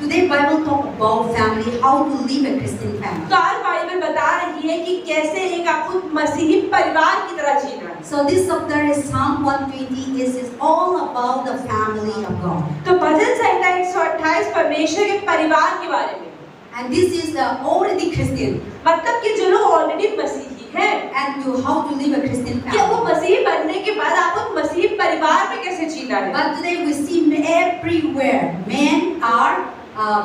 Today Bible talk about family, how to live a Christian family. तो आज Bible बता रही है कि कैसे एक आपको मसीही परिवार की तरह जीना है। So this chapter is Psalm 120. Is all about the family of God. तो भजन संहिता 128 परमेश्वर के परिवार के बारे में। And this is the already Christian. मतलब कि जो लोग ऑलरेडी मसीही हैं, And to how to live a Christian कि वो family. मसीही बनने के बाद आपको मसीही परिवार में कैसे जीना है। But today we see everywhere men are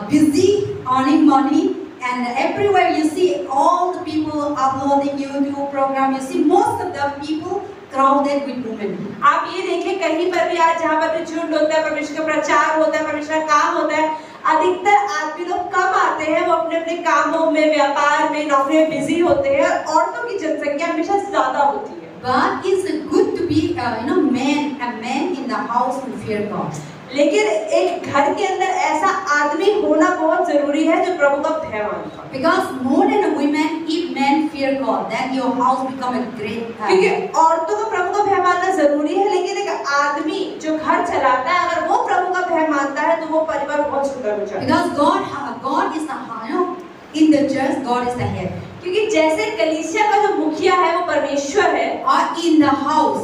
busy earning money, and everywhere you see all the people uploading YouTube program. You see most of the people crowded with women. आप ये देखें कहीं पर भी आज जहाँ पर भी झुंड होता है, परमेश्वर का प्रचार होता है, परमेश्वर का काम होता है, अधिकतर आदमी लोग कम आते हैं, वो अपने अपने कामों में, व्यापार में, नौकरी में बिजी होते हैं। औरतों की जनसंख्या हमेशा ज्यादा होती है। But it's good to be a man in the house who fear God. लेकिन एक घर के अंदर ऐसा आदमी होना बहुत जरूरी है जो प्रभु का भय मानता है। Because more than a woman, if men fear God, then your house become a great क्योंकि औरतों को प्रभु का भय मानना जरूरी है, लेकिन एक आदमी जो घर चलाता है अगर वो प्रभु का भय मानता है तो वो परिवार बहुत सुंदर हो जाता है। Because God is the in the church, God is the head. क्योंकि जैसे कलीसिया का जो मुखिया है वो परमेश्वर है, Or in the house,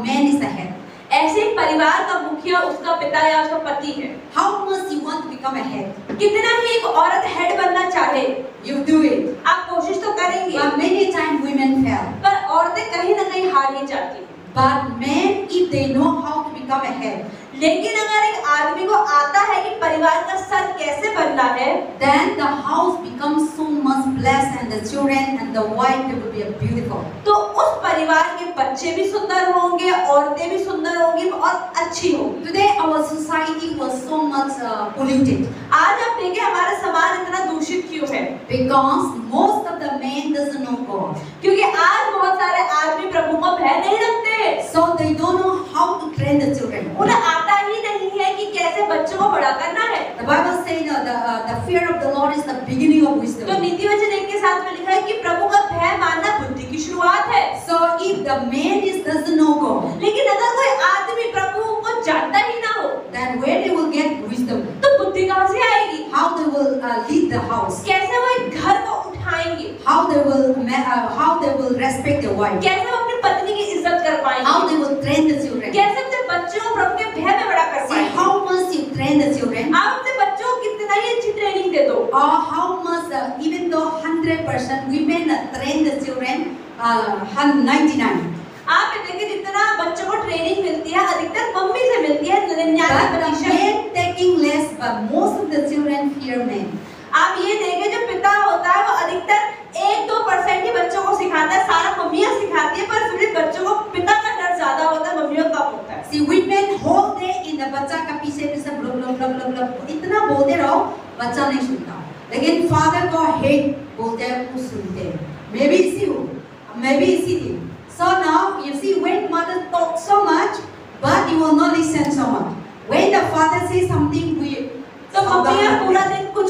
man is the head. ऐसे ही परिवार का मुखिया उसका पिता या उसका पति है। How much you want to become a head? कितना ही एक औरत हेड बनना चाहे, You do it. आप कोशिश तो करेंगे, But many times women fail. पर औरतें कहीं ना कहीं हार ही जाती हैं। But men, if they know how to become a head, लेकिन अगर एक आदमी को आता है कि परिवार का सर कैसे बनना है, then the house becomes so much blessed, and the children and the wife, they will be beautiful. तो उस परिवार के बच्चे भी सुंदर होंगे, औरतें भी सुंदर होंगी और अच्छी होंगी। Today our society was so much polluted आज आप देखें हमारा समाज इतना दूषित क्यों है? because most of the men doesn't know God. क्योंकि आज बहुत सारे आदमी प्रभु को भय नहीं रखते, So they don't know how to train the children. उन्हें आता ही नहीं है कि कैसे बच्चों को बड़ा करना है। The Bible says the fear of the Lord is the beginning of तो wisdom. नीति वचन 1 के साथ में लिखा है कि प्रभु का भय मानना बुद्धि की शुरुआत है। So if the man doesn't know God, लेकिन अगर कोई आदमी प्रभु को जानता ही ना हो, then where they will get wisdom? तो बुद्धि कहाँ से आएगी? How they will lead the house? कैसे वो एक घर को उठाएंगे? How they will respect their wife? कैसे वो अपनी पत्नी की इज्जत कर पाएंगे? How they will train the children? कैसे अपने बच्चों को प्रभु के भय में बड़ा कर See पाएंगे? how much you train the children, आप अपने बच्चों को कितना ही अच्छी ट्रेनिंग दे दो, or how much even though 100% women train the children, 99. आप ये देखिए जितना बच्चों को ट्रेनिंग मिलती है अधिकतर मम्मी से मिलती है, 99%। Men taking less, but most of the children fear men. आप ये देखें जो पिता होता है वो अधिकतर 1-2% ही बच्चों को सिखाता है, सारा मम्मियाँ सिखाती है, पर फिर भी बच्चों को पिता का डर ज्यादा होता है, मम्मियों का कम होता है। See women whole day in the बच्चा का पीछे blow blow blow blow blow इतना बोलते रहो, बच्चा नहीं सुनता। लेकिन फादर को हेड बोलते हैं, कुछ सुनते हैं। Maybe it's you, maybe it's you. So now you see when mother talks so much, but you will not listen so much. When the father says something, तो मम्मियाँ पूरा दिन कुछ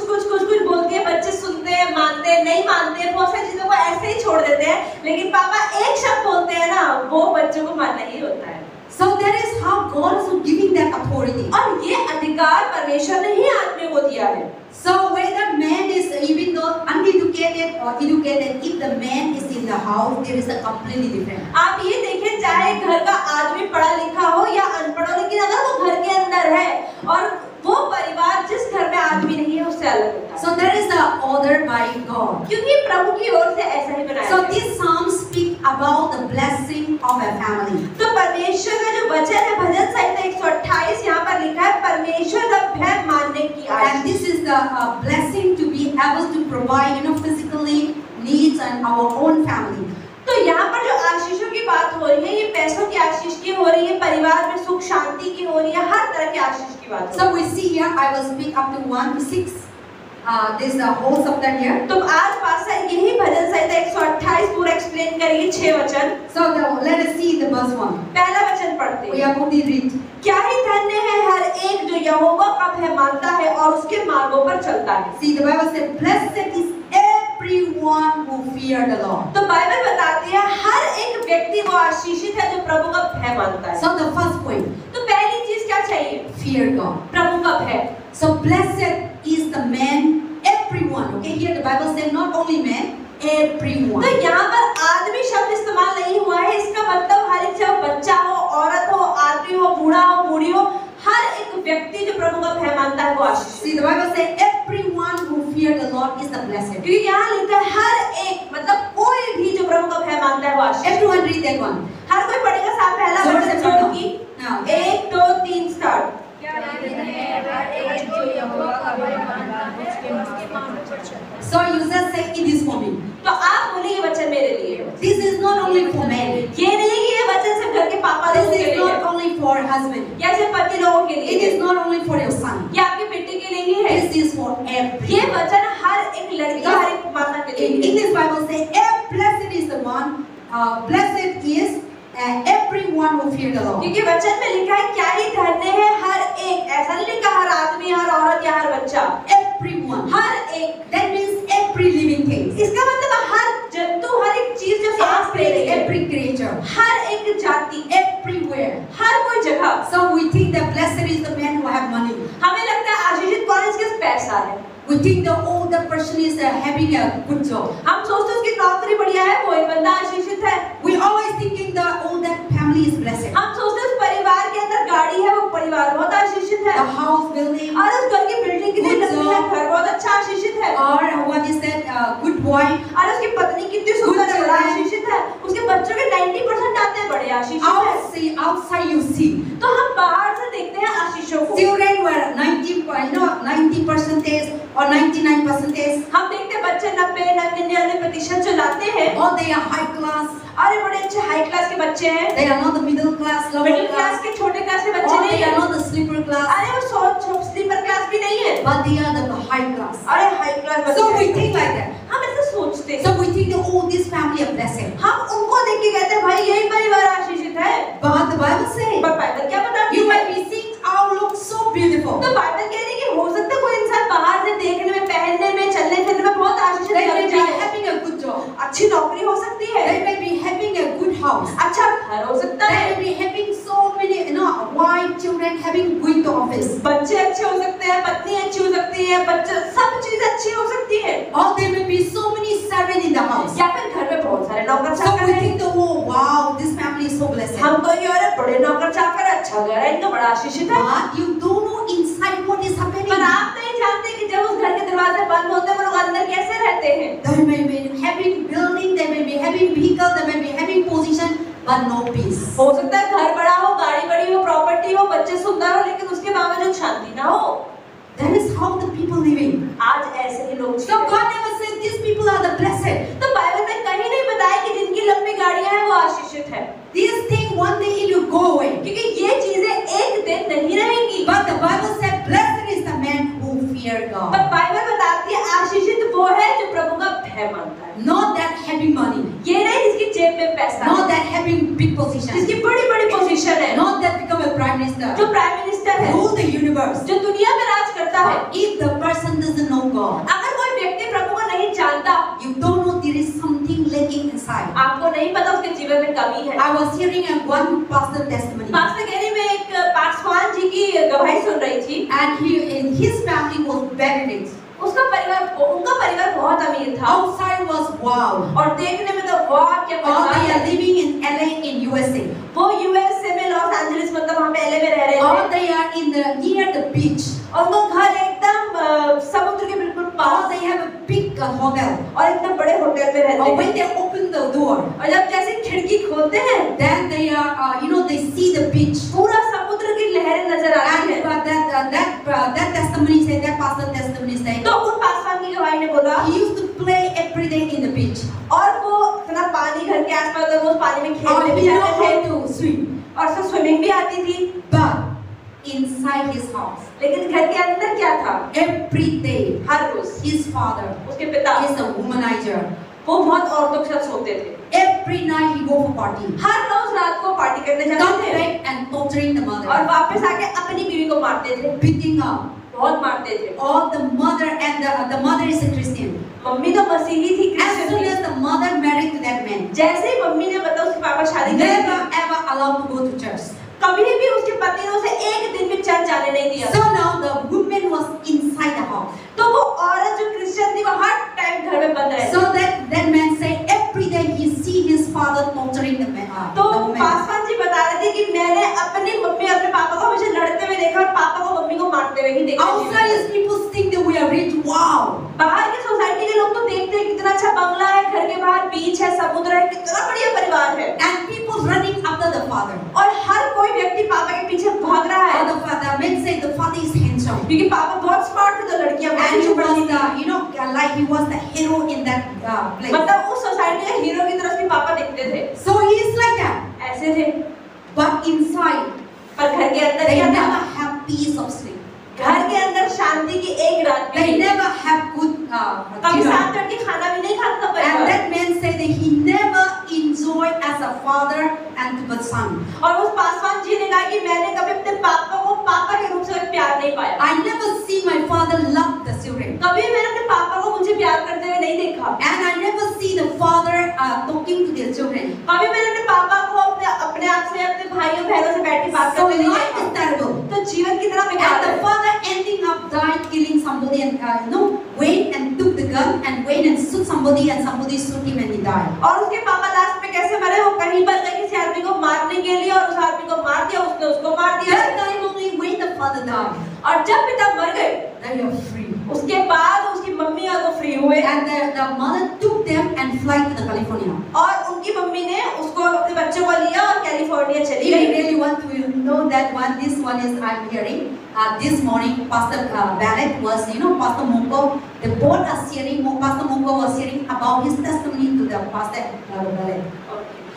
बोलती है, बच्चे सुनते हैं, मानते हैं, नहीं मानते हैं, बहुत सारी चीजों को ऐसे ही छोड़ देते हैं, लेकिन पापा एक शब्द बोलते हैं ना, वो बच्चों को मानना ही होता है। So that is how God is giving that authority. और ये अधिकार परमेश्वर ने ही आदमी को दिया है। So whether man is even though uneducated or educated, if the man is in the house, there is a completely different. आप ये देखें चाहे घर का आदमी पढ़ा लिखा हो या अनपढ़ हो, लेकिन अगर वो घर के अंदर है और वो परिवार जिस घर में आदमी नहीं है उससे अलग होता है। So that is the order by God. क्योंकि प्रभु की ओर से ऐसा ही बनाया So है। this psalm speak about the blessing of a family. तो परमेश्वर का जो वचन है भजन संहिता 128 यहाँ पर लिखा है परमेश्वर का भय मानने की And Ashish. this is the blessing to be able to provide, physically needs and our own family. तो यहाँ पर जो आशीषों की बात हो रही है, ये पैसों की आशीष की हो रही है, परिवार में सुख शांति की हो रही है, हर तरह की आशीष की बात हो रही है। So we see here, I will speak up to 1 to 6. This is the whole chapter here. तो आज पास्टर यही भजन संहिता 128 पूरा एक्सप्लेन करेंगे 6 वचन। So let us see the verse 1. पहला वचन पढ़ते We हैं। are going to read. क्या ही धन्य है हर एक जो यहोवा का भय मानता है और उसके मार्गों पर चलता है। See, the Bible says, blessed is everyone who fear the Lord. तो बाइबल बताती है हर एक व्यक्ति वो आशीषित है जो प्रभु का भय मानता है। So the first point, तो पहली चीज क्या चाहिए? fear God. प्रभु का भय। So blessed is is the man, everyone. Okay, here the Bible says not only men, everyone. तो यहाँ पर आदमी शब्द इस्तेमाल नहीं हुआ है, इसका मतलब हर एक, चाहे बच्चा हो, औरत हो, आदमी हो, बूढ़ा हो, बूढ़ी हो, हर एक व्यक्ति जो प्रभु का भय मानता है वो आशीषित। See, the Bible says everyone who fear the Lord is the blessed. क्योंकि यहाँ लिखा है हर एक, मतलब कोई भी जो प्रभु का भय मानता है वो आशीषित। Everyone read that one. हर कोई पढ़ेगा, साथ पहला वचन पढ़ूंगी। 1 2 3 start. So you just say it is for me. तो आप बोले ये वचन मेरे लिए। This is not only for men. ये नहीं कि ये वचन सिर्फ घर के पापा लोगों This के is लिए not है, only for husband. या सिर्फ पति लोगों के लिए It है, is not only for your son. या आपके बेटे के लिए ही है। This is for ये everyone. वचन हर एक लड़का, हर एक माता के In लिए है। English Bible say, blessed is the one, blessed is everyone who fear the Lord. क्योंकि वचन में लिखा है क्या ही धन्य है हर एक, ऐसा नहीं लिखा हर आदमी, हर औरत या हर बच्चा, Everyone. हर एक। That means every living thing. इसका मतलब हर जंतु, हर एक चीज जो सांस ले रही है, Every creature. हर एक जाति, Everywhere. हर कोई जगह। So we think that blessed is the man who have money. हमें लगता है आशीषित कौन है जिसके पास पैसा है। We think that oh, the person is having a good job. हम सोचते हैं उसकी नौकरी बढ़िया है, वो एक बंदा आशीषित है। We always thinking that oh, that family is blessed. हम सोचते हैं उस परिवार के अंदर गाड़ी है, वो परिवार बहुत आशीषित है। The house building, और उस घर की बिल्डिंग कितनी Good लंबी है, job. घर बहुत अच्छा आशीषित है। or what is that? Good wife. और उसकी पत्नी कितनी सुंदर है, Good बड़ा children. आशीषित है। उसके बच्चों के 90% आते हैं, बड़े आशीषित है। Outside you see. तो हम बाहर से देखते हैं आशीषों को। Children were 90% or 99%. हम देखते हैं बच्चे 90-99% जो लाते हैं, Or they are high class. अरे बड़े अच्छे हाई क्लास के बच्चे हैं। They are not the middle class, lower middle class class. के, छोटे क्लास के बच्चे Or नहीं they are हैं। not the sleeper class. अरे वो स्लीपर क्लास भी नहीं है, But they are the high class. अरे हाई क्लास बच्चे So we हैं। think like that. हम ऐसे सोचते हैं। So we think that oh, this family are blessed. हम उनको देख के कहते हैं भाई यही परिवार आशीषित है। But the Bible says पर बाइबल क्या बताती you है? might be seeing our look so beautiful. तो बाइबल कह रही है कि हो सकता है कोई इंसान बाहर से देखने में, पहनने में, चलने फिरने में बहुत आशीषित They may लग be जाए। having a good job. अच्छी नौकरी हो सकती है, They may be having a good house. अच्छा घर हो सकता They है, may be having so many, wife, children having going to office. बच्चे अच्छे हो सकते हैं, पत्नी अच्छी हो सकती है, बच्चे, सब चीज अच्छी हो सकती है। Or there may be so many servants in the house. या फिर घर में बहुत सारे नौकर So चाकर we हैं। think that oh wow, this family is so blessed. हम तो ये अरे बड़े नौकर चाकर, अच्छा घर है, इनका बड़ा आशीषित है। But you don't know inside what is happening. पर आप नहीं जानते कि जब उस घर के दरवाजे बंद होते हैं वो लोग अंदर कैसे रहते हैं। They may be having building, they may be having vehicle, they may be having position, but no peace. हो सकता है घर बड़ा हो, गाड़ी बड़ी हो, प्रॉपर्टी हो, बच्चे सुंदर हो, लेकिन उसके बावजूद शांति ना हो। That is how the people living. आज ऐसे ही लोग So God never said these people are the blessed. तो बाइबल में कहीं नहीं बताया कि जिनकी लंबी गाड़ियां हैं वो आशीषित है, These things one day it will go away. क्योंकि ये चीजें एक दिन नहीं रहेंगी। But the Bible said, blessed is the man who fear God. पर बाइबल बताती है आशीषित वो है जो प्रभु का भय मानता है। Not that having money. ये नहीं जिसकी जेब में पैसा है, Not that having big position. जिसकी बड़ी बड़ी पोजीशन है, Not that become a prime minister. जो प्राइम मिनिस्टर है, Rule the universe. जो दुनिया में राज करता है। If the person doesn't know God, अगर कोई व्यक्ति प्रभु को नहीं जानता, you don't know there is something lacking inside. आपको नहीं पता उसके जीवन में कमी है। I was hearing one pastor testimony. Pastor Gary में एक पासवान जी की गवाही सुन रही थी। And his family was very rich. उनका परिवार बहुत अमीर था। Outside was wow. और देखने में तो वाह क्या Or परिवार they है। are living in LA in USA. वो यूएसए में, लॉस एंजलिस, मतलब वहाँ पे LA में रह रहे Or थे। they are in near the beach. और उनका घर एकदम समुद्र के बिल्कुल Or pass, they have a big hotel. और इतने बड़े होटल में रहते Or हैं। when they open the door, और जब जैसे खिड़की खोलते हैं, then they are, they see the beach. पूरा समुद्र की लहरें नजर आती And हैं। that testimony said, that pastor testimony said, तो उन पासवान की गवाही ने बोला, he used to play every day in the beach. और वो इतना पानी घर के आसपास था, वो उस पानी में Or खेलने भी he know जाते थे, how to swim. और उसको स्विमिंग भी आती थी। But inside his house, लेकिन घर के अंदर क्या था? every day, हर रोज his father उसके पिता, is a womanizer. वो बहुत औरतों के साथ सोते थे। Every night he go for party. हर रोज रात को पार्टी करने Come जाते थे back and torturing the और mother, वापस आके अपनी बीवी को मारते थे, beating her. बहुत मारते थे। Or the mother and the mother is a Christian. Mummy तो मसीही थी, As क्रिश्चियन soon थी। as the mother married to that man, जैसे ही मम्मी ने बताया उसके पापा शादी करेंगे, never ever allowed to go to church. कभी भी उसके पति ने उसे एक दिन भी चर्च जाने नहीं दिया। So now the woman was inside the house. तो होते हुए ही देखते Outside हैं। is people think that we are rich. Wow. बाहर की सोसाइटी के लोग तो देखते हैं कितना अच्छा बंगला है, घर के बाहर बीच है, समुद्र है, कितना बढ़िया परिवार है। And people running after the father. और हर कोई व्यक्ति पापा के पीछे भाग रहा है। Or the father. Men say the father is handsome. क्योंकि पापा बहुत स्मार्ट थे तो लड़कियां And बहुत he अच्छी was पढ़ती थी। like he was the hero in that place. मतलब उस सोसाइटी के हीरो की तरफ भी पापा दिखते थे। So he is like that. ऐसे थे। But inside, पर घर के अंदर they क्या था? never have peace of sleep. घर के अंदर शांति की एक रात भी They नहीं। never have good कभी dinner. साथ बैठ के खाना भी नहीं खाता था And परिवार। that man said that he never enjoyed as a father and to the son. और उस पासवान जी ने कहा कि मैंने कभी अपने पापा को पापा के रूप से प्यार नहीं पाया। I never see my father love the children. कभी मैंने अपने पापा को मुझे प्यार करते हुए नहीं देखा। And I never see the father talking to their children. कभी मैंने अपने पापा को अपने आप से अपने भाइयों बहनों से बैठ के बात So करते नहीं life is देखा। terrible. तो जीवन कितना And बेकार the है। father ending up died killing somebody and went and took the gun and went and shoot somebody and somebody shoot him and he died. और उसके पापा लास्ट में कैसे मरे? वो कहीं पर गए किसी आदमी को मारने के लिए और उस आदमी को मार दिया, उसने उसको मार दिया। That time only when the father died, और जब पिता मर गए they are free. उसके बाद उसकी मम्मी और वो फ्री हुए And the mother took them and fly to the California. और उनकी मम्मी ने उसको अपने बच्चों को लिया और कैलिफोर्निया चली If you गई। really want to know that one, this one is I'm hearing. This morning, Pastor Ballet was, Pastor Mungo. They both are sharing. Pastor Mungo was sharing about his testimony to the Pastor Ballet.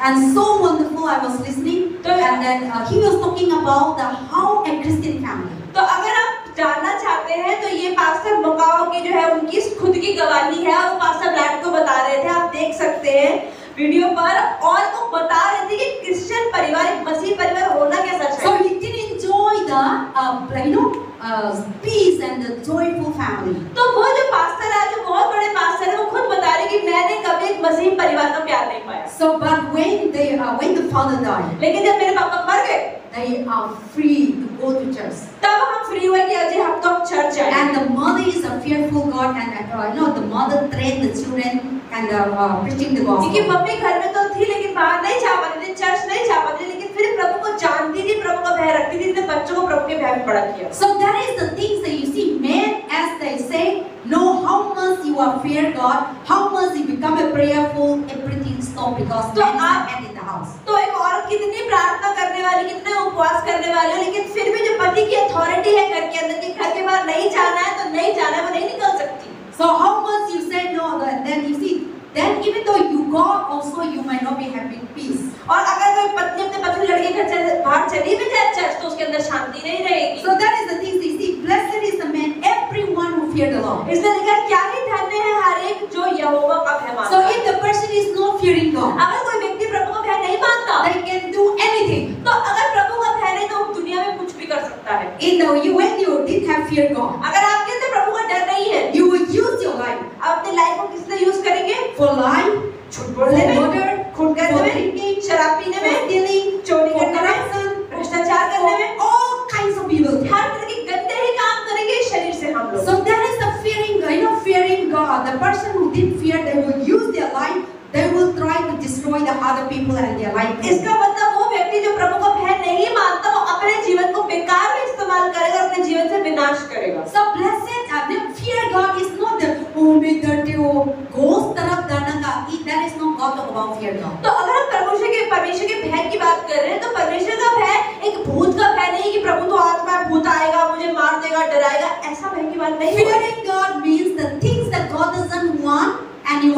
And so wonderful. I was listening, and then he was talking about how a Christian family. तो अगर आप जानना चाहते हैं तो ये pastor macaw की जो है उनकी खुद की गवाही है और वो पास्टर ब्लैड को बता रहे थे, आप देख सकते हैं वीडियो पर। और वो बता रहे थे कि क्रिश्चियन परिवार, एक मसीह परिवार होना कैसा So चाहिए। he did enjoy the peace and the joyful family. तो वो जो पास्टर है, जो बहुत बड़े पास्टर है, वो खुद बता रहे कि मैंने कभी एक मसीह परिवार का प्यार नहीं पाया। So but when the father died, लेकिन जब मेरे पापा मर गए they are free to go to church. तब हम फ्री हुए कि अजय हम तो चर्च आए। And the mother is a fearful God, and the mother trained the children and preaching the क्योंकि gospel. मम्मी घर में तो थी लेकिन बाहर नहीं जा पाती थी, चर्च नहीं जा पाती थी, लेकिन फिर प्रभु को जानती थी, प्रभु का भय रखती थी, इसने बच्चों को प्रभु के भय में बड़ा किया। So that is the things that you see, men as they say, know how much you are fear God, how much you become a prayerful, everything stop because तो man is आप- the head in the house. तो एक औरत कितनी प्रार्थना करने वाली, कितने उपवास करने वाली हो, लेकिन फिर भी जो पति की अथॉरिटी है घर के अंदर कि घर के बाहर नहीं जाना है तो नहीं जाना है, वो नहीं निकल सकती। So how much you say no, then you see, then even though you go also you might not be having peace. और अगर कोई पत्नी अपने पति लड़के घर से बाहर चली भी जाए चर्च तो उसके अंदर शांति नहीं रहेगी। So that is the thing you see, blessed is the man, everyone who fear the Lord. इसलिए लिखा है, क्या ही धन्य है हर एक जो यहोवा का भय मानता So है। if the person is not fearing God, अगर कोई व्यक्ति प्रभु का भय नहीं मानता they can do anything. तो अगर प्रभु का भय नहीं तो वो दुनिया में कुछ भी कर सकता है। When you did have fear God, अगर आपके अंदर प्रभु का डर नहीं है, you will use your life आप अपनी लाइफ को किस लिए यूज करेंगे? for lying, झूठ for बोलने में, murder, खून for करने में, drinking, शराब पीने for में, stealing, चोरी for करने में, corruption, भ्रष्टाचार करने में, for all kinds of evil. हर तरह के गंदे ही काम करेंगे इस शरीर से हम लोग। So that is the fearing God. The person who did fear, they will use their life. They will try to destroy the other people and their life. इसका मतलब वो व्यक्ति जो प्रभु का भय नहीं मानता वो अपने जीवन को बेकार में इस्तेमाल करेगा, अपने जीवन से विनाश करेगा। So blessed, fear God is not the only dirty ghost तरफ जाना का. That is not God talk about fear God. तो अगर हम परमेश्वर के भय की बात कर रहे हैं तो परमेश्वर का भय एक भूत का भय नहीं कि प्रभु तो आत्मा है, भूत आएगा मुझे मार देगा, डराएगा, ऐसा भय की बात नहीं है। Fearing God means the things that God doesn't want and you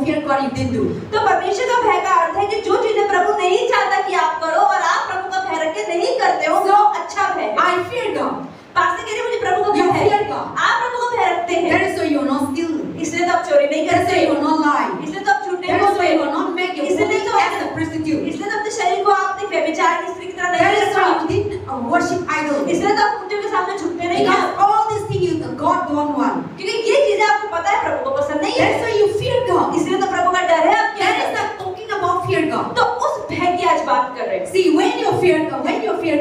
fear God, you didn't do. तो परमेश्वर का भय का अर्थ है कि जो चीजें प्रभु नहीं चाहता कि आप करो और आप प्रभु का भय रख के नहीं करते हो, वो अच्छा भय है। I fear God. पास्टर कह रहे हैं मुझे प्रभु का You भय है। fear God. आप प्रभु का भय रखते हैं, That is why you are not stealing. इसलिए तो आप चोरी नहीं That is करते, why you are not lying. इसलिए तो आप झूठ नहीं That is why बोलते, you are not make your इसलिए body तो as a prostitute. इसलिए तो अपने शरीर को आपने व्यभिचार की स्त्री की तरह That नहीं is why रखा, you didn't worship idols. इसलिए तो आप मूर्तियों के सामने झुकते नहीं Because हैं, all these things God don't want. क्योंकि ये चीजें आपको पता है प्रभु को पसंद नहीं है, That's why you fear God. इसलिए तो प्रभु का डर है आपके That is अंदर। not talking about fear God. तो उस भय की आज बात कर रहे हैं। See, when you fear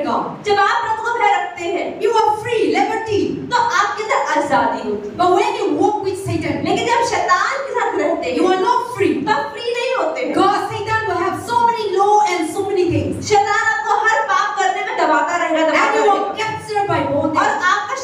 God, जब आप प्रभु को भय रखते हैं you are free, liberty. तो आपके अंदर आजादी होती है, But when you walk with Satan, लेकिन जब शैतान के साथ रहते you हैं are not free. तो आप फ्री नहीं होते हैं। God, Satan will have so many law and so many things. शैतान आपको हर पाप करने में दबाता रहेगा, And दबाता you रहेगा, are captured by और bondage. आपका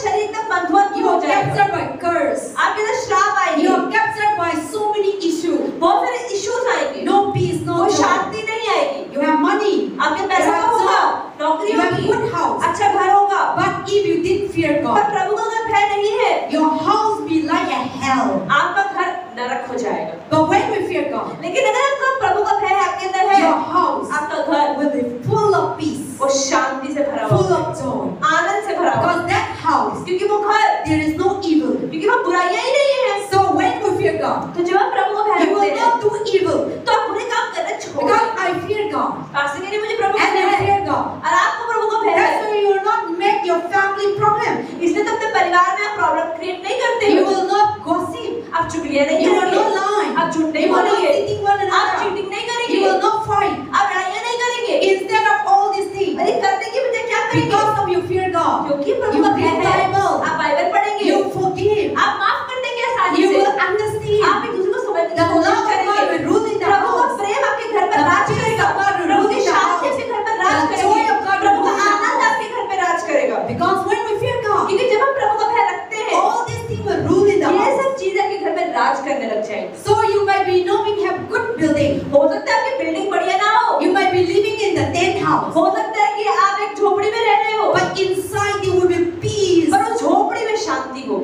your house be like a hell. आपका घर नरक हो जाएगा। But when we fear God, लेकिन अगर आपका प्रभु का भय आपके अंदर है, your house आपका घर will be full of peace, वो शांति से भरा full हुआ, of joy. आनंद से भरा हुआ, Because that house, क्योंकि वो घर, there is no evil. क्योंकि वो बुराइयां ही नहीं है। So when we fear God, तो जब आप प्रभु को भय you will रखते हैं, not do evil. तो आप बुरे काम करना छोड़ Because दें। I fear God, पास्टर कह रहे मुझे प्रभु का and भय you है, fear God. और आपको प्रभु का भय That's है, why you will not make your family problem. इसलिए तो अपने परिवार में आप प्रॉब्लम क्रिएट नहीं करते You हो। will not gossip. आप चुगलियां नहीं You will करेंगे, not lie. आप झूठ नहीं You will not बोलेंगे, cheating one आप another. चीटिंग नहीं You करेंगे, will not fight. आप लड़ाइयां नहीं करेंगे। Instead of all these things, अरे करने की बजाय क्या करेंगे? because of you fear God, क्योंकि प्रभु you का भय read है, Bible, आप बाइबल पढ़ेंगे, you forgive, आप माफ कर देंगे आसानी you से, will understand. आप एक दूसरे को समझने The की कोशिश love of God करेंगे। will rule in the प्रभु का house. प्रेम आपके घर पर The राज peace करेगा, of God will Prabhu rule की in the शांति house. आपके घर पर राज The joy करेगी, of God will प्रभु का rule in the Anand house. आपके घर पर राज करेगा। Because when we fear God, क्योंकि जब हम प्रभु का भय रखते हैं, all these things will rule in the ये house. सब चीजें आपके घर में राज करने लग जाएंगी। So you might be knowing have good building. हो सकता है आपकी बिल्डिंग बढ़िया ना हो, You might be living in the tent house. हो सकता है कि आप एक झोपड़ी में रह रहे हो, But inside there will be peace. पर उस झोपड़ी में शांति हो,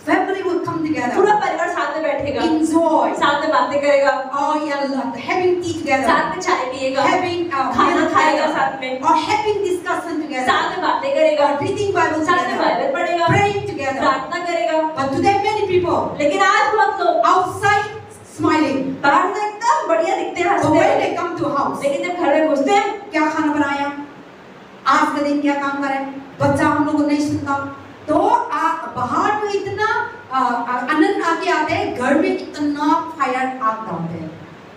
Family will come पूरा together. परिवार साथ में बैठेगा, Enjoy. साथ में बातें करेगा, Oh yeah, having tea together. साथ में चाय पिएगा, Having खाना meal खाएगा together. साथ में, Or having discussion together. साथ में बातें करेगा, Or reading Bible साथ में together. बाइबल पढ़ेगा, Praying together. प्रार्थना करेगा। But today many people लेकिन आज बहुत लोग outside smiling. बाहर से एकदम बढ़िया दिखते हैं, But हंसते when हैं, they come to house, लेकिन जब घर में घुसते हैं, क्या खाना बनाया, आज का दिन क्या काम करें, बच्चा हम लोग को नहीं सुनता, तो बाहर तो इतना आनंद आके आते हैं, घर में इतना फायर आग डालते हैं,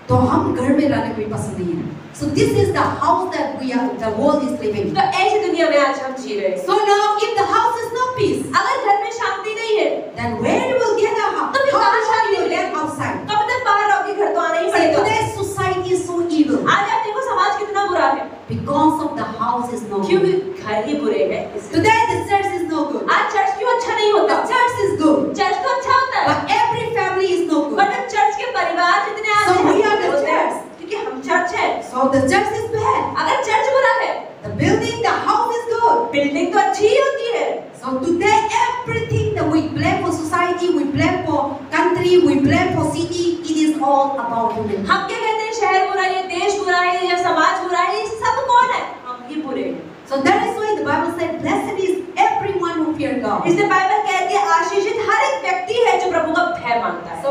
तो हम घर में रहने को भी पसंद नहीं है। So this is the house that we are, the world is living. तो ऐसी दुनिया में आज हम जी रहे हैं। So now if the house is not peace, अगर घर में शांति नहीं है, then where you will get a house? तो फिर How कहाँ will शांति you मिलेगी? get outside? कब तक बाहर रहोगे, घर तो आना ही See, पड़ेगा। today's society is so evil आज आप देखो समाज कितना बुरा है, because of the house is no क्योंकि good. घर ही बुरे हैं। Today the church is no good. आज चर्च क्यों अच्छा नहीं The होता? church is good, चर्च तो अच्छा होता है, but every family is no good. But अब चर्च के परिवार जितने So आते we are the होते हैं, church. क्योंकि हम चर्च है। So the church is bad. अगर चर्च बुरा है, The building, the house is good. Building तो अच्छी ही होती है। So today everything that we blame for society, we blame for country, we blame for city, it is all about human. हम क्या कहते हैं, शहर बुरा है, देश बुरा है, या समाज बुरा है, ये सब कौन है? हम ही बुरे हैं। So that is why the Bible said, blessed is everyone who fear God. इसलिए बाइबल कहती है आशीषित हर एक व्यक्ति है जो प्रभु का भय मानता है। So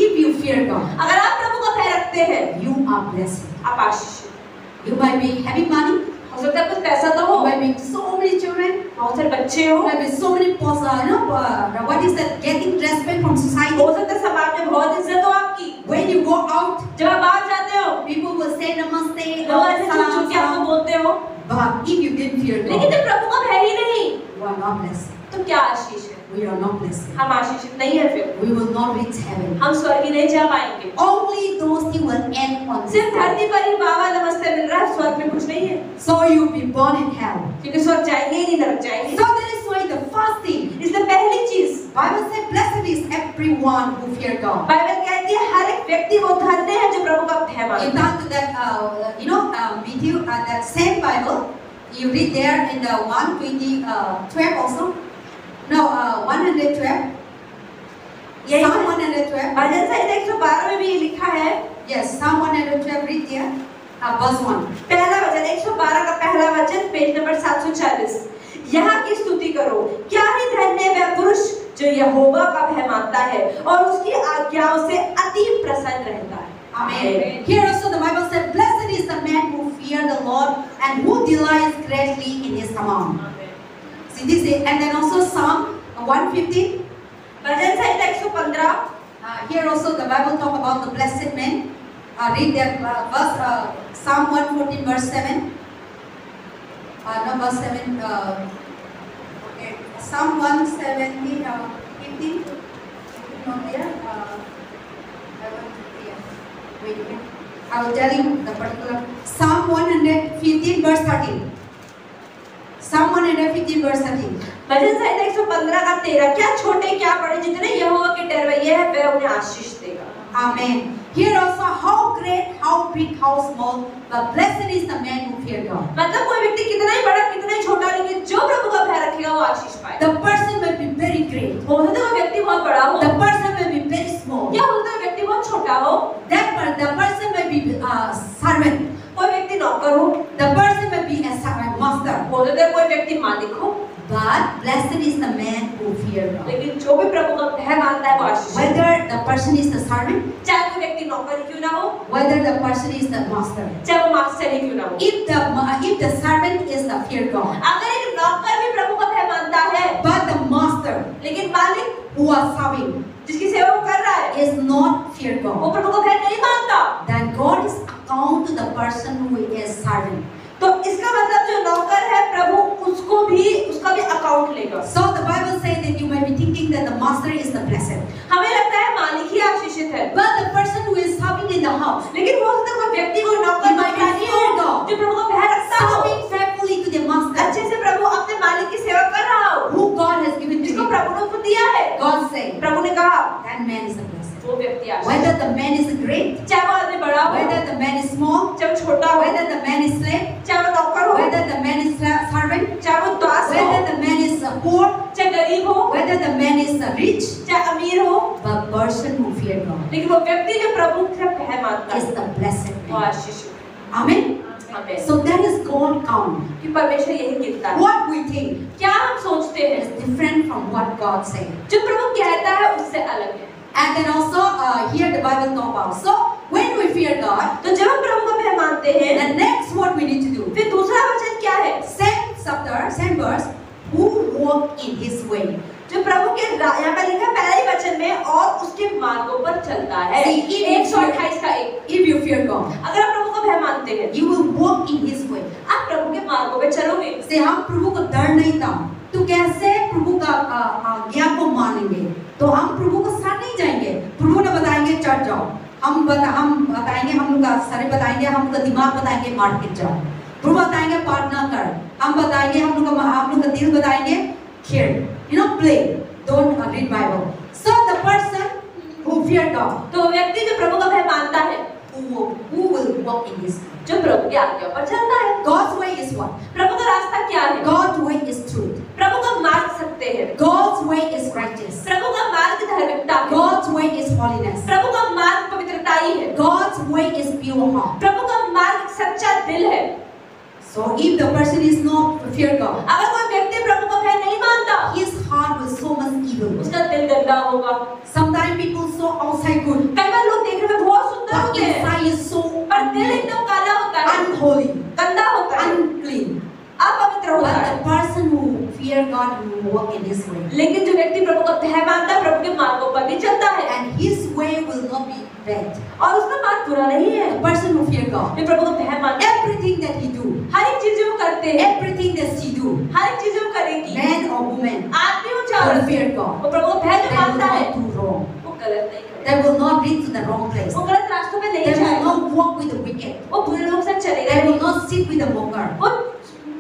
if you fear God, अगर आप प्रभु का भय रखते हैं, you are blessed. आप आशीषित। You might be having money, हो सकता है कुछ पैसा तो हो, you might be so many children, बहुत सारे बच्चे हो, you might be so many what is that, getting respect from society. हो सकता है समाज में बहुत इज्जत हो आपकी। When you go out, जब आप बाहर जाते हो, people will say namaste, लोग ऐसे salam, छुप के आपको salam. बोलते हो, But if you didn't fear लेकिन God, जब प्रभु का भय ही नहीं, you are not blessed. तो क्या आशीष है? We are not blessed. हम आशीषित नहीं है, फिर We will not reach heaven. हम स्वर्ग ही नहीं जा पाएंगे। Only those things will end on this सिर्फ earth. धरती पर ही बाबा नमस्ते मिल रहा है, स्वर्ग में कुछ नहीं है, So you'll be born in hell. क्योंकि स्वर्ग जाएंगे ही नहीं, नरक जाएंगे। So that is why the first thing, इसलिए पहली चीज Bible said, blessed is everyone who fear God. Bible कहती है हर एक व्यक्ति वो धन्य है जो प्रभु का भय In मानता है। fact, to that, Matthew, that same Bible, you read there in the 12 also. No, 112. यही Psalm 112. भजन संहिता 112 में भी ये लिखा है। Yes, Psalm 112. Read there, verse 1. पहला वचन 112 का पहला वचन, पेज नंबर 740। यहाँ की स्तुति करो, क्या ही धन्य वह पुरुष जो यहोवा का भय मानता है और उसकी आज्ञाओं से अति प्रसन्न रहता है। Amen. Here also the Bible said, blessed is the man who fear the Lord and who delights greatly in His command. See this, and then also Psalm 115. Bhajan Samhita 115। Here also the Bible talk about the blessed man. Read that verse, Psalm 114 verse 7. No, verse 7. Okay, Psalm 117, 15. Not there. Wait. I will tell you the particular. Psalm 115 verse 13. Psalm 115 verse 13. भजन संहिता 115 का 13। क्या छोटे क्या बड़े जितने यहोवा के डरवैये हैं वह उन्हें आशीष देगा। Amen. Here also, how great, how big, how small, but blessed is the man who fear God. मतलब कोई व्यक्ति कितना ही बड़ा कितना ही छोटा, लेकिन जो प्रभु का भय रखेगा वो आशीष पाएगा। The person may be very great. हो सकता है वो व्यक्ति बहुत बड़ा हो, The person may be very small. या हो सकता है व्यक्ति बहुत छोटा हो, The person may be servant. कोई व्यक्ति नौकर हो, The person may be a servant, master. हो सकता है कोई व्यक्ति मालिक हो, But blessed is the man who fear God. लेकिन जो भी प्रभु का भय मानता है वो आशीष। Whether the person is the servant, चाहे कोई व्यक्ति नौकर क्यों ना हो, whether the person is the master. चाहे वो मास्टर ही क्यों ना हो, If the servant is the fear God, अगर एक नौकर भी प्रभु का भय मानता है, but the master लेकिन मालिक who are serving जिसकी सेवा वो कर रहा है is not fear वो God, प्रभु का भय नहीं मानता, then God is account to the person who is serving. तो इसका मतलब जो नौकर है प्रभु उसको भी उसका भी अकाउंट लेगा। So the Bible says that you may be thinking that the master is the blessed, हमें लगता है मालिक ही आशीषित है, but the person who is serving in the house, लेकिन हो सकता है कोई व्यक्ति कोई नौकर You might नौकरानी हो fear God. जो प्रभु का भय रखता हो, serving faithfully to the master अच्छे से प्रभु अपने मालिक की सेवा कर रहा हो, who God has given to जिसको him. प्रभु ने उसको दिया है। God say प्रभु ने कहा that man is the blessed. वो व्यक्ति आशीषित, Whether the man is great, चाहे वो आदमी बड़ा हो, whether the man is small, चाहे वो छोटा हो, whether the man is slave, चाहे वो नौकर हो, whether the man is servant, चाहे वो दास हो, whether the man is poor, चाहे गरीब हो, whether the man is rich, चाहे अमीर हो, the person who fear God लेकिन वो व्यक्ति जो प्रभु का भय मानता is है the blessed वो man. आशीषित है। Amen. हमें So that is God count. कि परमेश्वर यही गिनता है। What we think क्या हम सोचते हैं is different from what God says. जो प्रभु कहता है उससे अलग है। And then also here the Bible talk about. So when we fear God, तो जब हम प्रभु का भय मानते हैं, the next what we need to do. फिर दूसरा वचन क्या है? Same chapter, same verse. Who walk in His way. जो प्रभु के यहाँ पे लिखा पहला ही वचन में और उसके मार्गों पर चलता है। 128 का 1। If you fear God, अगर आप प्रभु का भय मानते हैं, you will walk in His way. आप प्रभु के मार्गों पे चलोगे। से हम प्रभु को डर नहीं था, तो कैसे प्रभु का आज्ञा को मानेंगे? तो हम प्रभु को साथ नहीं जाएंगे। प्रभु ने बताएंगे चढ़ जाओ, हम बताएंगे, हम लोग का शरीर बताएंगे, हम लोग का दिमाग बताएंगे मार्केट जाओ। प्रभु बताएंगे प्रार्थना कर, हम बताएंगे, हम लोग का दिल बताएंगे खेल, play, don't read Bible. So the person who fear God, तो व्यक्ति जो प्रभु का भय मानता है, who will walk in His way. जो प्रभु की आज्ञा पर चलता है। God's way is what? प्रभु का रास्ता क्या है? God's way is truth. प्रभु का मार्ग सत्य है। God's way is righteous. प्रभु का मार्ग धार्मिकता है। God's way is holiness. प्रभु का मार्ग पवित्रता ही है। God's way is pure heart. प्रभु का मार्ग सच्चा दिल है। So if the person is not fear God, अगर कोई व्यक्ति प्रभु का भय नहीं मानता, his heart will so much evil. उसका दिल गंदा होगा। Sometimes people so outside good, कई बार लोग देखने में बहुत सुंदर but होते हैं, inside is so पर दिल एकदम काला होता है, unholy, गंदा होता है, unclean. अपवित्र होता But है। the person who fear God will walk in His way, लेकिन जो व्यक्ति प्रभु का भय मानता है, प्रभु के मार्गों पर भी चलता है, and His way will not be bad. और उसका मार्ग बुरा नहीं है। The person who fear God, जो प्रभु का भय मानता है, everything that he do, हर एक चीज जो वो करते हैं, everything that she do, हर एक चीज जो वो करेगी, man or woman, आदमी हो चाहे will औरत, fear God. वो प्रभु का भय They जो will मानता है, not do wrong. वो गलत नहीं करेगा, They will not lead to the wrong place. वो गलत रास्तों पे They नहीं will जाएगा, not walk with the wicked. वो बुरे लोग से चलेगा They नहीं, will not sit with the mocker. वो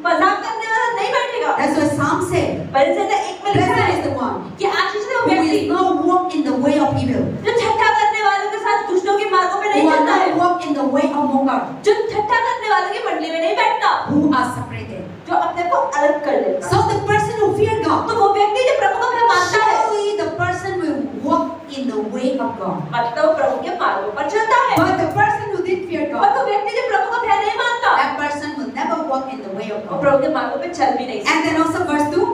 मजाक करने वाला नहीं बैठेगा। That's why Psalm said, परिचय एक में लिखा blessed है is the one कि आशीष है वो who व्यक्ति will not walk in the way of evil, जो ठट्ठा करने वालों के साथ दुष्टों के मार्गों पे who नहीं will चलता है, not walk in the way of mocker, जो ठट्ठा करने वालों की मंडली में नहीं बैठता, who are separated. जो अपने को अलग कर लेता। So the person who fear God, तो वो व्यक्ति जो प्रभु का भय मानता है, surely the person will walk in the way of God. मतलब वो प्रभु के मार्गों पर चलता है। But the person who did fear और God, वो व्यक्ति जो प्रभु का भय नहीं मानता, that person will never walk in the way of वो God. प्रभु के मार्गों पे चल भी नहीं सकता। And then also verse 2,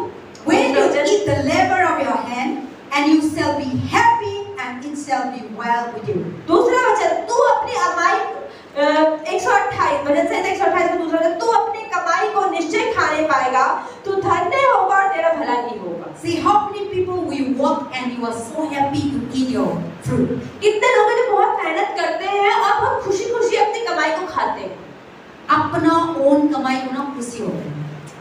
when you eat the labor of your hand, and you shall be happy, and it shall be well with you. दूसरा वचन, तू अपनी कमाई 128 वचन से 128 का दूसरा वचन, तू अपनी कमाई को निश्चय खाने पाएगा, तू धन्य होगा और तेरा भला ही होगा। See how many people will walk and you are so happy to eat your fruit. कितने लोग हैं जो बहुत मेहनत करते हैं और बहुत खुशी-खुशी अपनी कमाई को खाते हैं। अपना ओन कमाई को ना खुशी होती है,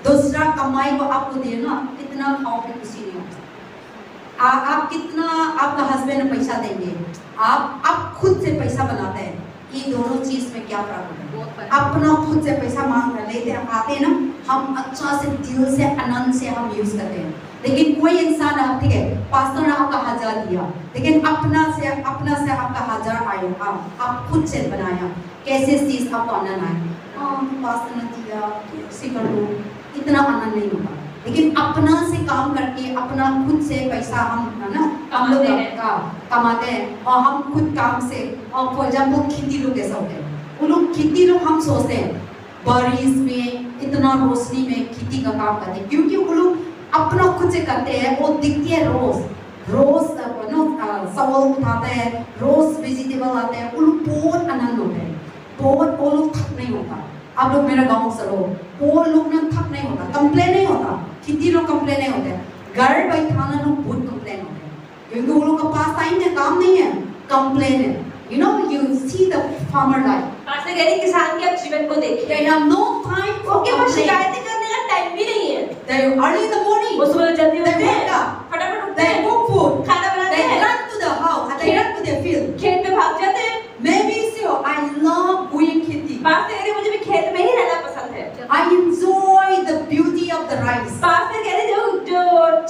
दूसरा कमाई को आपको देना कितना खाओ पे खुशी नहीं होती। आप कितना आपका हस्बैंड पैसा देंगे, आप खुद से पैसा बनाते हैं, ये दोनों चीज में क्या फर्क है? अपना खुद से पैसा मांग कर लेते हैं, आते हैं ना, हम अच्छा से दिल से आनंद से हम यूज करते हैं। लेकिन कोई इंसान, ठीक है पास्टर ने आपका 1000 जगह दिया, लेकिन अपना से आपका हजार आया, आप खुद से बनाया। कैसे चीज आपको आनंद आए, पास न दिया कर लो, इतना आनंद नहीं होगा। लेकिन अपना से काम करके, अपना खुद से पैसा हम लोग कमाते हैं, और हम खुद काम से, और फॉर एग्जाम्पल खेती लोग कैसा होते हैं, वो लोग खेती लोग हम सोचते हैं बारिश में इतना रोशनी में खेती का काम करते हैं, क्योंकि वो लोग अपना खुद से करते हैं। वो दिखती है रोज सवाल उठाते हैं, रोज वेजिटेबल आते हैं, वो लोग बहुत आनंद होते हैं, बहुत, वो लोग थक नहीं होता। आप लोग मेरा गांव चलो, वो लोग ना थक नहीं होता, कंप्लेन नहीं होता, खेती लोग कंप्लेन नहीं होते, घर बैठाना लोग बहुत कंप्लेन होते हैं, क्योंकि वो लोग के पास टाइम है, काम नहीं है, कंप्लेन है। You know, you see the farmer life. Pastor कह रहे हैं किसान के अब जीवन को देखिए। They have no time for complaint. शिकायतें करने का टाइम भी नहीं है। They early in the morning. वो सुबह जल्दी उठते हैं, फटाफट उठते हैं, cook food, खाना बनाते हैं, they run to the house, they run to their field. खेत में भाग जाते हैं। Maybe so. I love doing खेती। पास्टर कह रहे हैं मुझे भी खेत में ही रहना पसंद है। I enjoy the beauty of the rice. Pastor कह रहे हैं जो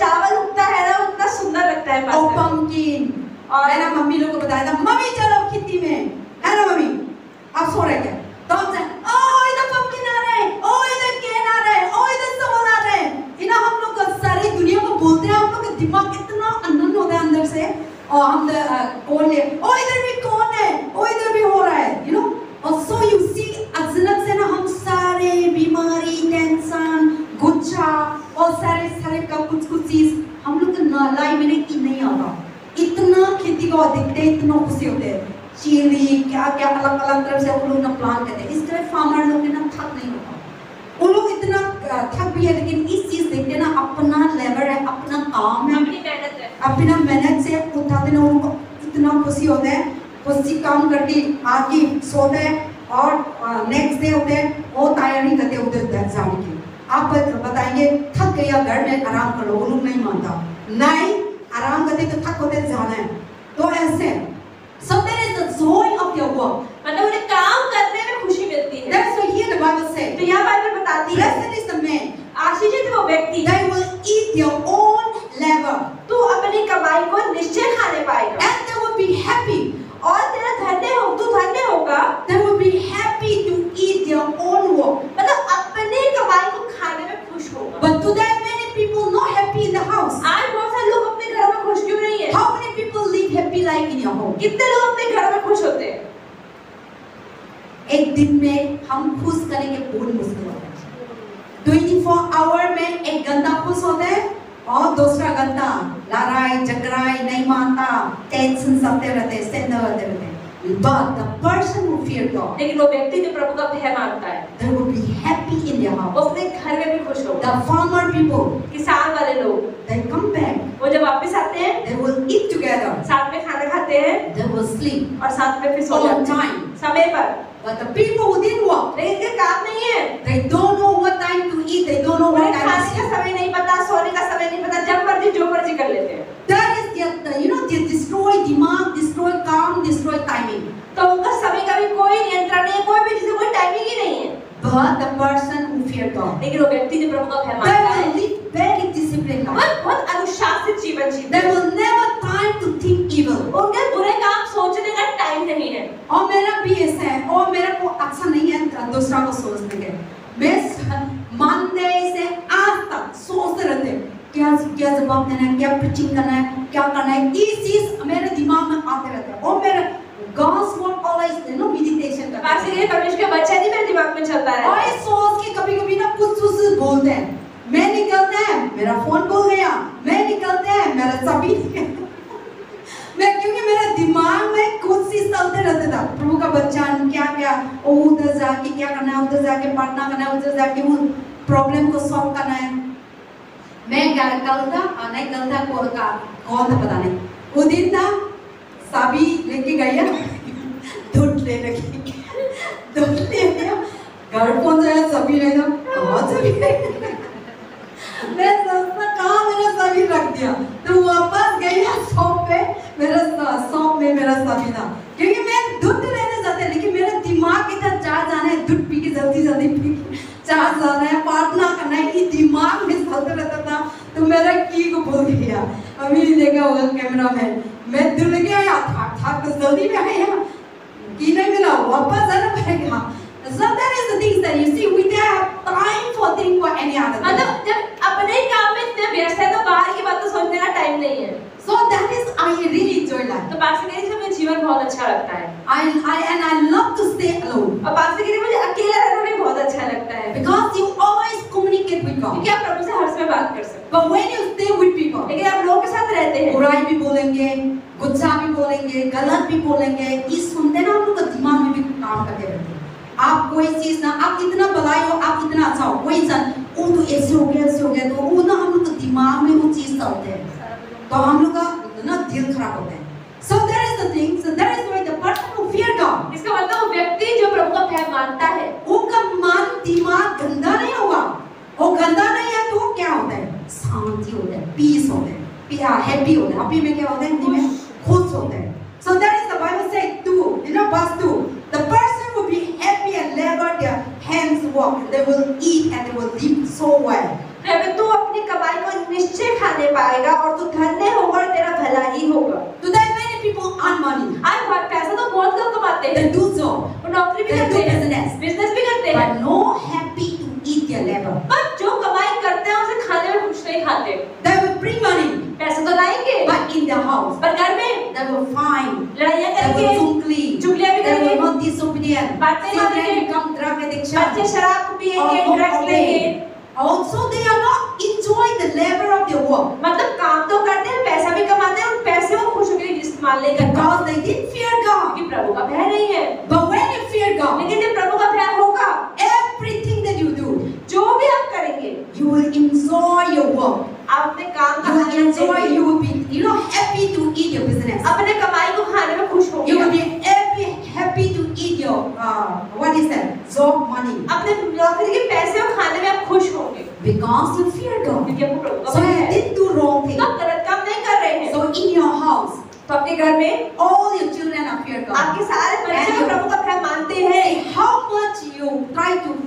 चावल उगता है ना, उतना सुंदर लगता है और pumpkin। और है ना, मम्मी लोग को बताया था, मम्मी चलो खेती में, है ना मम्मी, आप सो रहे क्या? तो हम से, ओह इधर पंपकिन आ रहे हैं, ओह इधर केन आ रहे हैं, ओह इधर चावल आ रहे हैं, इन्हें हम लोग सारी दुनिया को बोलते हैं, हम लोग का दिमाग इतना आनंद होता है अंदर से, और हम बोल ले, ओह इधर भी कौन है, ओह इधर भी हो रहा है, you know, और so you see अचानक से ना हम सारे बीमारी, टेंशन, गुस्सा और सारे का कुछ चीज हम लोग का लाइफ में नहीं आता। इतना खेती को देखते हैं, इतना खुशी होते हैं, चिली क्या क्या अलग अलग तरह से वो लोग ना प्लान करते हैं। इस तरह फार्मर लोग ना थक नहीं होता, वो लोग इतना थक भी है, लेकिन इस चीज देखते ना, अपना लेबर है, अपना काम है, अपना मेहनत से उठाते ना, उनको इतना खुशी होता है, खुशी काम करके आके सोते हैं, और नेक्स्ट डे होते हैं वो तैयारी करते हैं उधर जाने की। आप बताएंगे थक गया घर में आराम कर लो, वो लोग नहीं मानता, नहीं आराम करते तो थक होते जाना है, तो ऐसे so there is the joy of your work, मतलब उन्हें काम करने में खुशी मिलती है। that's why here the Bible says, तो यहाँ बाइबल बताती है, blessed is the man, आशीषित वो व्यक्ति, they will eat their own labor, तू अपनी कमाई को निश्चय खाने पाएगा, and they will be happy, और तेरा तू धन्य होगा, they will be happy to eat their own work, मतलब अपनी कमाई को खाने में खुश होगा। but today many people not happy in the house, आज बहुत सारे लोग अपने घर में खुश क्यों नहीं है? how many people live happy life in your home? कितने लोग अपने घर में खुश होते हैं? एक दिन में हम खुश करेंगे बहुत मुश्किल होता है, 24 आवर में एक घंटा खुश होते हैं, और दूसरा घंटा लड़ाई झगड़ाई, नहीं मानता, टेंशन सबते रहते, सेंधा रहते रहते। But the person who fear God, लेकिन वो व्यक्ति जो प्रभु का भय मानता है, they will be happy in their house. वो अपने घर में भी खुश होगा। The farmer people, किसान वाले लोग, they come back, वो जब वापस आते हैं, they will eat together, साथ में खाना खाते हैं, they will sleep और साथ में फिर सो on जाते हैं time. समय पर। But the people who didn't work, लेकिन इनका काम नहीं है, they don't know what time to eat, they don't know what उन्हें time to खाने का sleep. समय नहीं पता, सोने का समय नहीं पता, जब मर्जी जो मर्जी कर लेते हैं। That is they destroy दिमाग, destroy काम, destroy timing. तो उनका समय का भी कोई नियंत्रण नहीं है, कोई भी चीज़ कोई टाइमिंग ही नहीं है। But the person who fear God, लेकिन वो व्यक्ति जो प्रभु का भय they मानता है, will live very disciplined life. बहुत अनुशासित जीवन जीते They हैं। will never time to think evil. उनके बुरे काम सोचने का टाइम नहीं है। और मेरा भी ऐसा है, और मेरा को अच्छा नहीं है दूसरा को सोचने के। मैं मंडे से आज तक सोचते रहते क्या जवाब देना है, क्या प्रीचिंग करना है, क्या करना है, ये चीज मेरे दिमाग में आते रहते हैं, और मेरा God's word always meditation करता पास ये परमेश्वर का बच्चा नहीं मेरे दिमाग में चलता है। और ये सोच के कभी-कभी ना कुछ बोलते हैं, मैं निकलते हैं मेरा फोन भूल गया, मैं निकलते हैं मेरा सभी मैं, क्योंकि मेरे दिमाग में कुछ चीज चलते रहते था, प्रभु का बच्चा क्या क्या, उधर जाके क्या करना है, उधर जाके प्रार्थना करना है, उधर जाके वो प्रॉब्लम को सॉल्व करना है। मैं कल था कौन था पता नहीं, वो दिन था साबी लेके गया दूध ले लगी, दूध ले लिया, घर पहुंच जाया, सभी नहीं था, कहाँ सभी मैं सोचता कहाँ मेरा सभी रख दिया, तो वापस गई शॉप पे, शॉप में मेरा सभी था, क्योंकि मैं दूध लेने जाते, लेकिन मेरा दिमाग इतना चार जाना है, दूध पी के जल्दी पी के चार जाना है, प्रार्थना करना है, ये दिमाग में चलते रहता था, तो मेरा की को भूल गया। अभी देखा होगा कैमरा मैन, मैं धुल गया था तो जल्दी में आया कि नहीं मिला, वापस आना पड़ेगा। So that is the things that you see, we don't have time for things for any other thing. मतलब जब अपने ही काम में इतने व्यस्त है तो बाहर की बात तो सोचने का टाइम नहीं है। So that is I really enjoy life. तो पास्टर कह रही मुझे जीवन बहुत अच्छा लगता है। I love to stay alone. और पास्टर कह रही मुझे अकेला रहना भी बहुत अच्छा लगता है। Because you always communicate with God. क्योंकि आप प्रभु से हर समय बात कर सकते हैं। But when you stay with people, लेकिन आप लोगों के साथ रहते हैं, बुराई भी बोलेंगे, गुस्सा भी बोलेंगे, गलत भी बोलेंगे, ये सुनते ना आप लोग का दिमाग में भी काम करते रहते हैं। आप कोई चीज ना, आप इतना भलाई हो, आप इतना अच्छा हो, कोई इंसान वो तो ऐसे हो गया, तो वो ना हम लोग का दिमाग में वो चीज चलते हैं, तो हम लोग का ना दिल खराब होता है। So that is the thing. So that is why the person who fear God, इसका मतलब वो व्यक्ति जो प्रभु का भय मानता है, उनका मन दिमाग गंदा नहीं होगा। वो गंदा नहीं है तो क्या होता है? शांति होता है, पीस होता है, हैप्पी होता है। हैप्पी में क्या होता है? हिंदी में खुश होता है। So that is the Bible says too, verse 2. The person will be happy and never their hands work. They will eat and they will live so well. जब तू अपनी कमाई को निश्चय खाने पाएगा और तू धन्य होगा और तेरा भला ही होगा। Today many people earn money. आज पैसा तो बहुत लोग कमाते हैं। They do so. वो नौकरी भी करते हैं, बिजनेस भी करते हैं। But no happy to eat their labor. पर जो कमाई करते हैं उसे खाने में कुछ नहीं खाते। They will bring money. पैसे तो लाएंगे। But in their house. पर घर में They will find. लड़ाइयाँ They करेंगे। will चुगलियाँ भी They करेंगे। will not disobedient. बातें Children मानेंगे। become drug addiction. बच्चे शराब पिएंगे, ड्रग्स लेंगे। Also they are not enjoying the labor of their work. मतलब काम तो करते हैं, पैसा भी कमाते हैं और पैसे वो खुश होकर इस्तेमाल नहीं करते। Because they didn't fear God. क्योंकि प्रभु का भय नहीं है। But when you fear God, लेकिन जब प्रभु का भय होगा, everything that you do, जो भी आप करेंगे, you will enjoy your work. आप अपने काम का You will आनंद enjoy. लेंगे। You will be, happy to eat your business. अपने कमाई को खाने में खुश होंगे। You will be happy to eat your what is that? Job money. अपने नौकरी के पैसे और खाने में आप खुश होंगे। Because you fear God. क्योंकि आपको प्रभु का So भय you है। didn't do wrong thing. तो आप गलत काम नहीं कर रहे हैं। So in your house, तो अपने घर में all your children are fear God. आपके सारे बच्चे And प्रभु का भय मानते हैं। how much you try to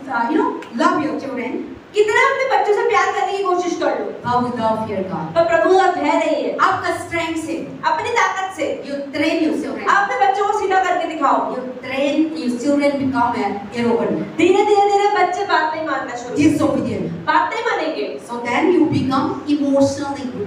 love your children, कितना अपने बच्चों से प्यार करने की कोशिश कर लो, but without fear God. पर प्रभु का भय नहीं है। आपका strength से, अपनी ताकत से you train your children. अपने बच्चों को सीधा करके दिखाओ। You train your children become arrogant, धीरे धीरे बच्चे बात नहीं मानना शुरू, disobedient. बात नहीं मानेंगे। So then you become emotionally good,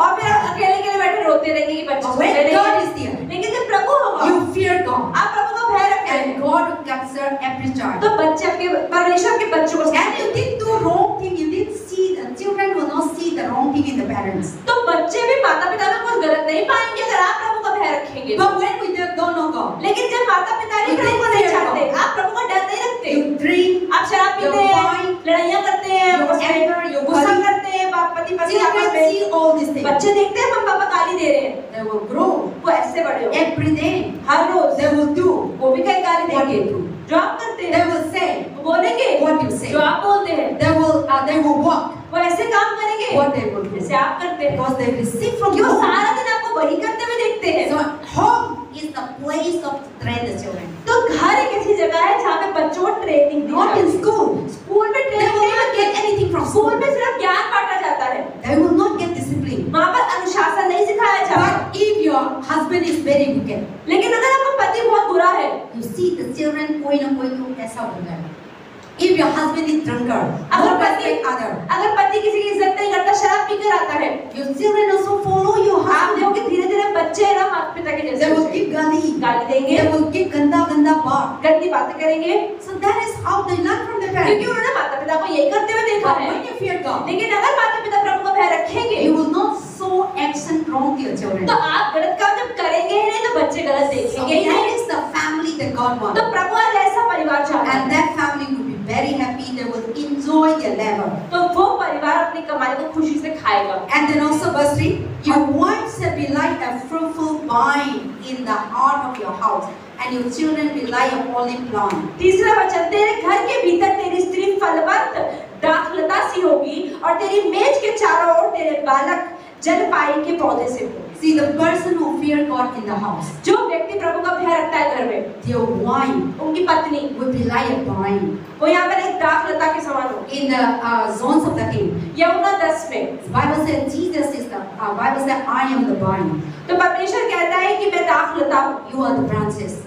और फिर अकेले बैठे रोते रहेंगे कि बच्चे But when God is there, लेकिन जब प्रभु होगा, you fear God, आप प्रभु का भय रखते हैं, and God will capture every child. तो बच्चे आपके परमेश्वर के बच्चों को And you didn't do wrong thing. You didn't see the children will not see the wrong thing in the parents. तो बच्चे भी माता पिता में कुछ गलत नहीं पाएंगे अगर आप प्रभु का भय रखेंगे। But when we don't know God, लेकिन जब माता पिता भी प्रभु को नहीं जानते, आप प्रभु का डर नहीं रखते, you drink, आप शराब पीते हैं, लड़ाइयाँ करते हैं, गुस्सा करते हैं, पति पत्नी आपस children see में, all these things. बच्चे देखते हैं मम्मी पापा गाली दे रहे हैं, They will grow वो ऐसे बड़े हो, every day. Her rose They will do वो भी कई गाली what देंगे, you do. जो आप करते They हैं, will say वो बोलेंगे what you say. जो आप बोलते हैं, They will walk वो ऐसे काम करेंगे what they will do. जैसे आप करते हैं, Because they receive from क्यों God. सारा दिन आपको वही करते हुए देखते हैं। So home is the place of train the children. तो घर एक ऐसी जगह है जहाँ पे बच्चों को ट्रेनिंग दी Not जाती in है। school. स्कूल में They ट्रेनिंग will नहीं not होती get है, anything from स्कूल school. में सिर्फ ज्ञान बांटा जाता है, They will not get discipline. वहाँ पर अनुशासन नहीं सिखाया जाता। But if your husband is very wicked, लेकिन अगर आपका पति बहुत बुरा है, you see the children कोई ना कोई तो ऐसा होता है. If your husband is drunkard, अगर not पति respect other, अगर पति किसी की इज्जत नहीं करता, शराब पीकर आता है, your children also follow your आप husband. देखोगे धीरे धीरे बच्चे ना माता पिता के They जैसे will होंगे। give गाली. गाली देंगे, They will give गंदा बात. गंदी बातें करेंगे, So that is how they learn from the क्योंकि parents. उन्होंने माता पिता को यही करते हुए देखा But है। when you fear God, लेकिन अगर माता पिता प्रभु का भय रखेंगे, you will not show action wrong to your children. तो आप गलत काम जब करेंगे ही नहीं तो बच्चे गलत So देखेंगे ही that नहीं। is the family that God wants. तो प्रभु आज ऐसा परिवार चाहता है, And that family will be very happy. They will enjoy their labor. तो वो परिवार अपनी कमाई को खुशी से खाएगा। And then also verse 3, your wife shall be like a fruitful vine in the heart of your house, and your children will like a olive plant. तीसरा वचन, तेरे घर के भीतर तेरी स्त्री फलवंत दाखलता सी होगी और तेरी मेज के चारों ओर तेरे बालक जलपाई के पौधे से होंगे। See the person who fear God in the house. जो व्यक्ति व्यक्ति प्रभु का भय रखता है घर में, their wife उनकी पत्नी will be like a vine. वो यहाँ पर एक दाखलता के समान हो। In the zones of the king, Yamuna 10 में the Bible says Jesus is the Bible says I am the vine. तो परमेश्वर कहता है कि मैं दाखलता हूँ, You are the branches.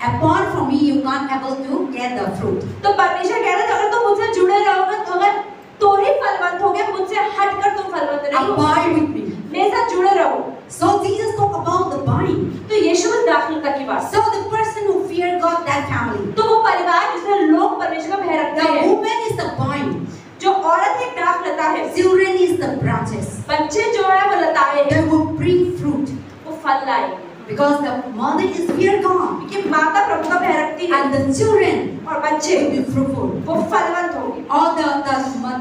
Apart from me, you can't able to get the fruit. तो परमेश्वर कहता है अगर तुम मुझसे जुड़े रहोगे तो अगर तो ही फलवंत होगे, मुझसे हटकर तुम फलवंत नहीं हो। Abide with me. मेरे साथ जुड़े रहो। So Jesus talk about the vine. तो यीशु उस दाखलता की बात। So the person who fear God, that family. तो वो परिवार जिसमें लोग परमेश्वर का भय रखते The हैं, woman is the vine. जो औरत एक दाखलता है, Children is the branches. बच्चे जो है वो लताएं हैं, They will bring fruit वो फल लाएंगे। because the mother is fear God. क्योंकि माता प्रभु का भय रखती है And the children और बच्चे will be fruitful. वो फलवंत होंगे। Or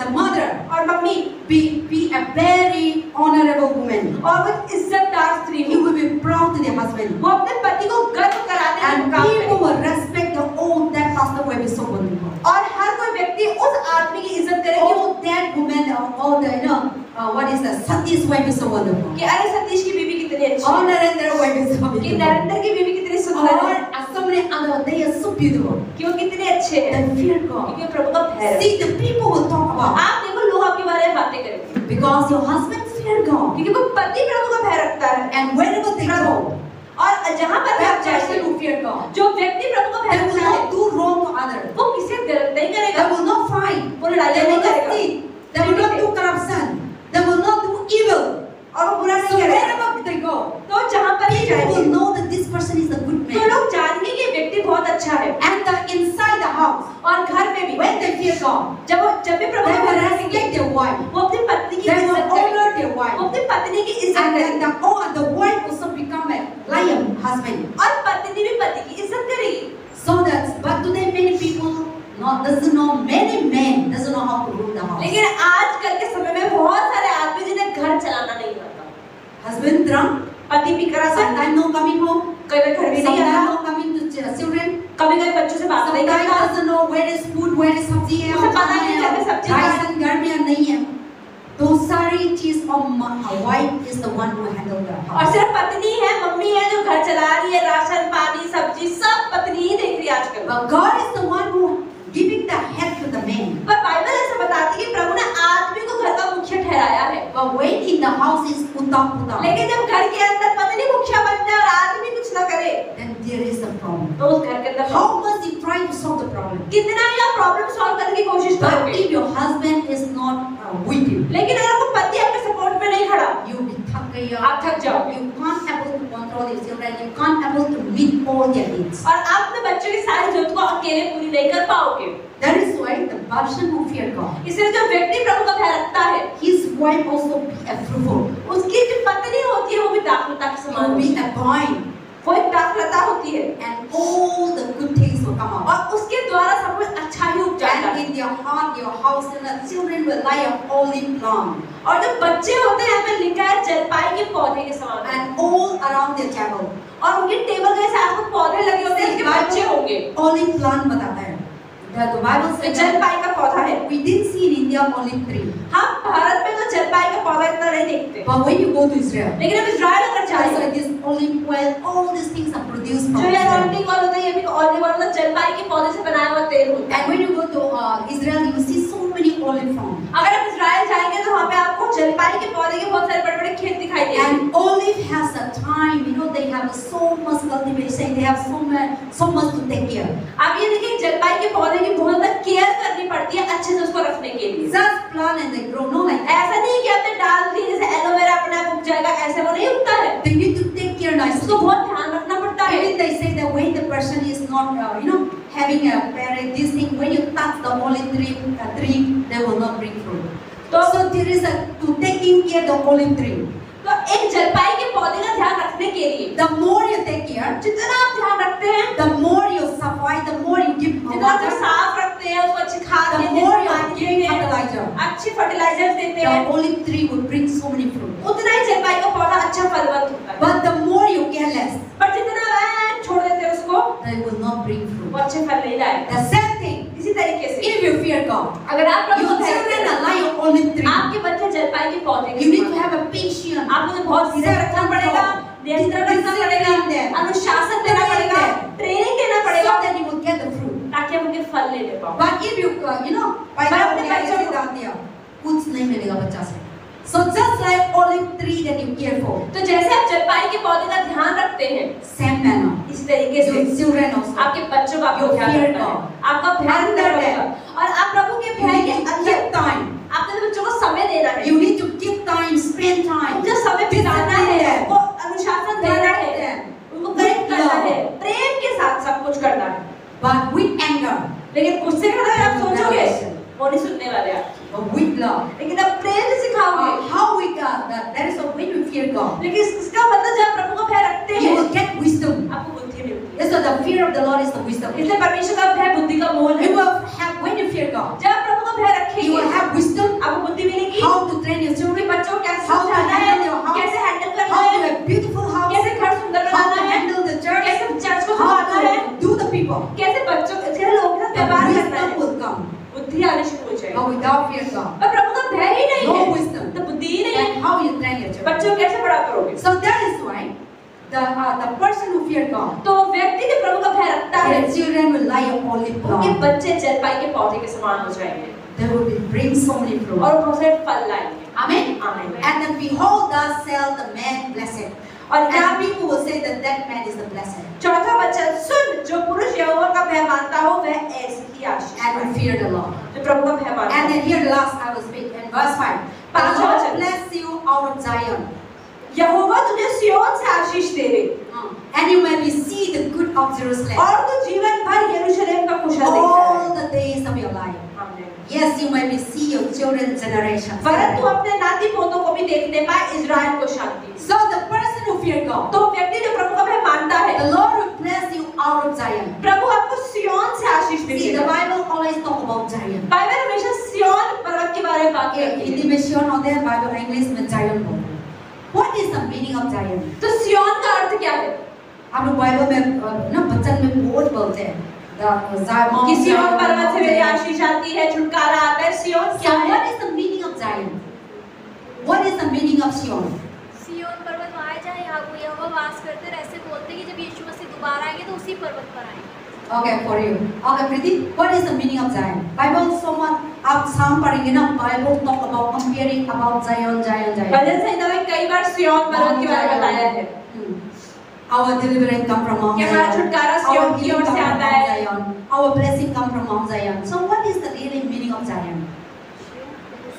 the mother और mummy be a very honorable woman. और वो इज्जतदार स्त्री He हो, will be proud to the husband. वो अपने पति को गर्व कराने का And काम people करेगी। will respect the oh that pastor will be so wonderful. और हर कोई व्यक्ति उस आदमी की इज्जत करेगी Oh that woman or the what is that Satish wife is so wonderful. कि अरे सतीश की बीवी कितनी अच्छी Or है, Narendra wife is so कि beautiful. नरेंद्र की बीवी कितनी सुंदर Or है, so many other they are so beautiful. कि वो कितने अच्छे हैं, They fear God. क्योंकि प्रभु का भय है। See the people will talk about आप देखो लोग आपके बारे में बातें करेंगे, because your husband fear God. क्योंकि वो पति प्रभु का भय रखता है। And wherever they Prabhu go, और जहाँ पर भी आप that person जाएंगे, who fear God, जो व्यक्ति प्रभु का भय they will रखता है, not do wrong to others. वो किसी से गलत नहीं They करेगा, will not fight. वो लड़ाई They नहीं will not करेगा, steal. They will not do corruption. They will not do evil. और वो बुरा So नहीं करेगा। wherever they go, तो जहाँ पर भी people will जाएंगे, know that this person is a good तो man. लोग जानेंगे कि ये व्यक्ति बहुत अच्छा है। And inside the house, और घर में भी when they fear God, जब भी प्रभु they का will भय रखेंगे, respect their wife. वो अपनी पत्नी की They इज्जत will करेंगे, honor their वो wife. अपनी पत्नी की इज्जत And करेंगे, then the wife also become a lion husband. और पत्नी भी पति की इज्जत करेगी। So that, but today many people doesn't know, many men doesn't know how to rule the house. लेकिन आजकल के समय में बहुत सारे आदमी जिन्हें घर चलाना नहीं आता, Husband drunk, पति भी करा सकता, sometimes no coming home, कई बार घर भी नहीं sometimes आता, no coming to children, कभी कभी बच्चों से बात नहीं sometimes करता, doesn't know where is food, where is सब्जी है, उसे पता नहीं घर में सब्जी कहाँ है। राशन घर में या नहीं है. तो सारी चीज wife is the one who handle the और house. सिर्फ पत्नी है, मम्मी है जो घर चला रही है, राशन पानी सब्जी सब पत्नी ही देख रही है आजकल। But God is the one who giving the head to the man. पर बाइबल ऐसा बताती है कि प्रभु ने आदमी को घर का मुखिया ठहराया है। But when in the house is puta, लेकिन जब घर के अंदर पत्नी मुखिया बन जाए और आदमी कुछ ना करे, then there is a problem. तो उस घर के अंदर How much you try to solve the problem? कितना ही आप प्रॉब्लम सॉल्व करने की कोशिश But करोगे, if your husband is not with you, लेकिन अगर आपका पति आपके सपोर्ट में नहीं खड़ा, you be thak gaya. आप थक जाओगे। You can't able to control your children. You can't able to meet all their needs. और आप अपने बच्चों की सारी जरूरत को अकेले पूरी नहीं कर पाओगे। That is why the person who fear God, इसलिए जो व्यक्ति प्रभु का भय रखता है, his wife also be a fruitful. उसकी जो पत्नी होती है वो भी दाखलता के He समान will होती be है, a vine, वो एक दाखलता होती है, and all the good things will come out. और उसके द्वारा सब कुछ अच्छा ही उग जाता And है। in their heart, your house, and the children will lie up olive plant, और जो बच्चे होते हैं, यहाँ पे लिखा है जलपाई के पौधे के समान, and all around their table. और उनके टेबल के साथ कुछ पौधे लगे होते हैं, उसके बच्चे होंगे। Olive plant बताता है. The Bible तो says जलपाई का पौधा है। we didn't see in India olive tree, हम भारत में तो जलपाई का पौधा इतना नहीं देखते, but when you go to Israel, लेकिन अब इजराइल अगर it's जाए, like this olive oil, all these things are produced from जो ये Israel. anointing oil होता है, ये भी ऑलिव ऑयल मतलब जलपाई के पौधे से बनाया हुआ तेल होता है। And when you go to Israel, you see so many olive farms. अगर आप इजराइल जाएंगे तो वहाँ पे आपको जलपाई के पौधे के बहुत सारे बड़े-बड़े खेत दिखाई देंगे। And olive has a time, they have so much cultivation, they have so much to take care. आप ये देखिए जलपाई के पौधे की बहुत ज्यादा केयर करनी पड़ती है अच्छे से उसको रखने के लिए। Just plant and they grow, no like that. ऐसा नहीं कि आपने डाल दी जैसे एलोवेरा अपने आप उग जाएगा, ऐसे वो नहीं उगता है। They need to take care nicely. उसको बहुत ध्यान रखना पड़ता है। Even they say that when the person is not, having a parent, this thing, when you touch the olive tree, they will not bring fruit. So there is to taking care the olive tree. तो एक जलपाई के पौधे का ध्यान रखने के लिए The more you take care, जितना आप ध्यान रखते हैं, the more you supply, the more you give जितना आप water, साफ रखते हैं, उसको अच्छी खाद the देते more हैं, you पानी give देते हैं, fertilizer. अच्छी फर्टिलाइजर देते The हैं, olive tree will bring so many fruit. उतना ही जलपाई का पौधा अच्छा फलवंत होता है। But the more you care less, पर जितना वह छोड़ देते हैं उसको, they will not bring वो fruit. अच्छे फल नहीं लाएगा। The same thing, इसी तरीके से if you fear God, अगर आप प्रभु your को children भय are like olive tree. आपके बच्चे जलपाई के पौधे के You need समान to हैं। have a patience. आपको तो बहुत धीरे रखना पड़ेगा, नियंत्रण रखना पड़ेगा, अनुशासन ताकि हम उनके फल ले ले पाओ। But if you पैदा हो गया ऐसे डाल दिया, कुछ नहीं मिलेगा बच्चा से। So just like olive tree that you care for, तो जैसे आप जलपाई के पौधे का ध्यान रखते हैं, same manner, इस तरीके से your children also, आपके बच्चों का आपको You ध्यान fear रखना है। God. आपका भय Under अंदर them. होगा और आप प्रभु के you भय के need to अंदर give time. आपने बच्चों को समय देना है। You need to give time, spend time. उनका समय बिताना है, Discipline them. उनको अनुशासन देना Direct है, them. उनको करेक्ट करना love. है, प्रेम के साथ सब कुछ करना है। But with anger, लेकिन गुस्से का अगर आप सोचोगे वो नहीं सुनने वाले आप। but with love. लेकिन आप प्रेम से सिखाओगे, How we got that? That is when we fear God. लेकिन इसका मतलब जब प्रभु का भय रखते You हैं will get wisdom. आपको बुद्धि मिलती है। Yes, so the fear of the Lord is the wisdom. इसलिए परमेश्वर का भय बुद्धि का मूल है। You will have when you fear God. जब प्रभु का भय You रखेंगे will have wisdom. आपको बुद्धि मिलेगी How to train your कि children. बच्चों को कैसे How to समझाना है, handle your house. कैसे हैंडल करना How to है, have beautiful house. कैसे घर सुंदर How बनाना to है, handle the church. कैसे चर्च को How संभालना है, to do the people. कैसे बच्चों कैसे लोगों के साथ The व्यवहार करना wisdom है। will come. बुद्धि आनी शुरू हो जाएगी। But without fear God. पर प्रभु का भय ही नहीं No है, wisdom. तो बुद्धि ही नहीं है, Then how you train your children. बच्चों को कैसे बड़ा करोगे? So that is why the person who fear God, तो व्यक्ति जो प्रभु का भय रखता है, their children will lie upon the उनके ground. बच्चे जलपाई के पौधे के समान हो जाएंगे They will bring so many fruit. और बहुत सारे फल लाएंगे। Amen. आमीन। And then behold, thus shall the man blessed. और क्या And people will say that that man is the blessed चौथा वचन सुन, जो पुरुष यहोवा का भय मानता हो वह ऐसी ही आशीष and will fear the Lord. जो प्रभु का भय मानता And है। then here the last I will speak in verse 5. The पांचवा Lord वचन। bless you out of Zion. यहोवा तुझे सिय्योन से आशीष देवे And you may be see the good of Jerusalem और तू जीवन भर यरूशलेम का कुशल देखता all है। the days of your life. आमीन। Yes, you may be see your children's generation. वरन तू अपने नाती पोतों को भी देखने पाए इज़राइल को शांति। So the person who fear God, तो व्यक्ति जो प्रभु का भय मानता है, the Lord will bless you out of Zion. प्रभु आपको सिय्योन से आशीष See, the देगा। Bible always talk about Zion. Bible हमेशा सिय्योन पर्वत के बारे में बात करती है। हिंदी में सिय्योन होता है, बाइबल इंग्लिश में Zion बोलते हैं. What is the meaning of Zion? तो सिय्योन का अर्थ क्या है? आप लोग बाइबल में ना वचन में बहुत बोलते हैं. कि सिय्योन पर्वत से मेरी आशीष आती है, छुटकारा आता है। सिय्योन क्या So है? what is the meaning of Zion? What is the meaning of Zion? सिय्योन पर्वत वहाँ है जहाँ यहोवा वास करते हैं। ऐसे बोलते हैं कि जब यीशु मसीह दोबारा आएंगे तो उसी पर्वत पर आएंगे। Okay, for you. Okay, Preeti, what is the meaning of Zion? Bible so much. आप साम पढ़ेंगे ना, Bible talk about comparing about Zion. भजन संहिता में कई बार सिय्योन पर्वत के बारे में बताया है। Our deliverance come from Mount कि हमारा Zion. छुटकारा Our सिय्योन की healing ओर come से from आता Mount है। Zion. Our blessing come from Mount Zion. So what is the really meaning of Zion?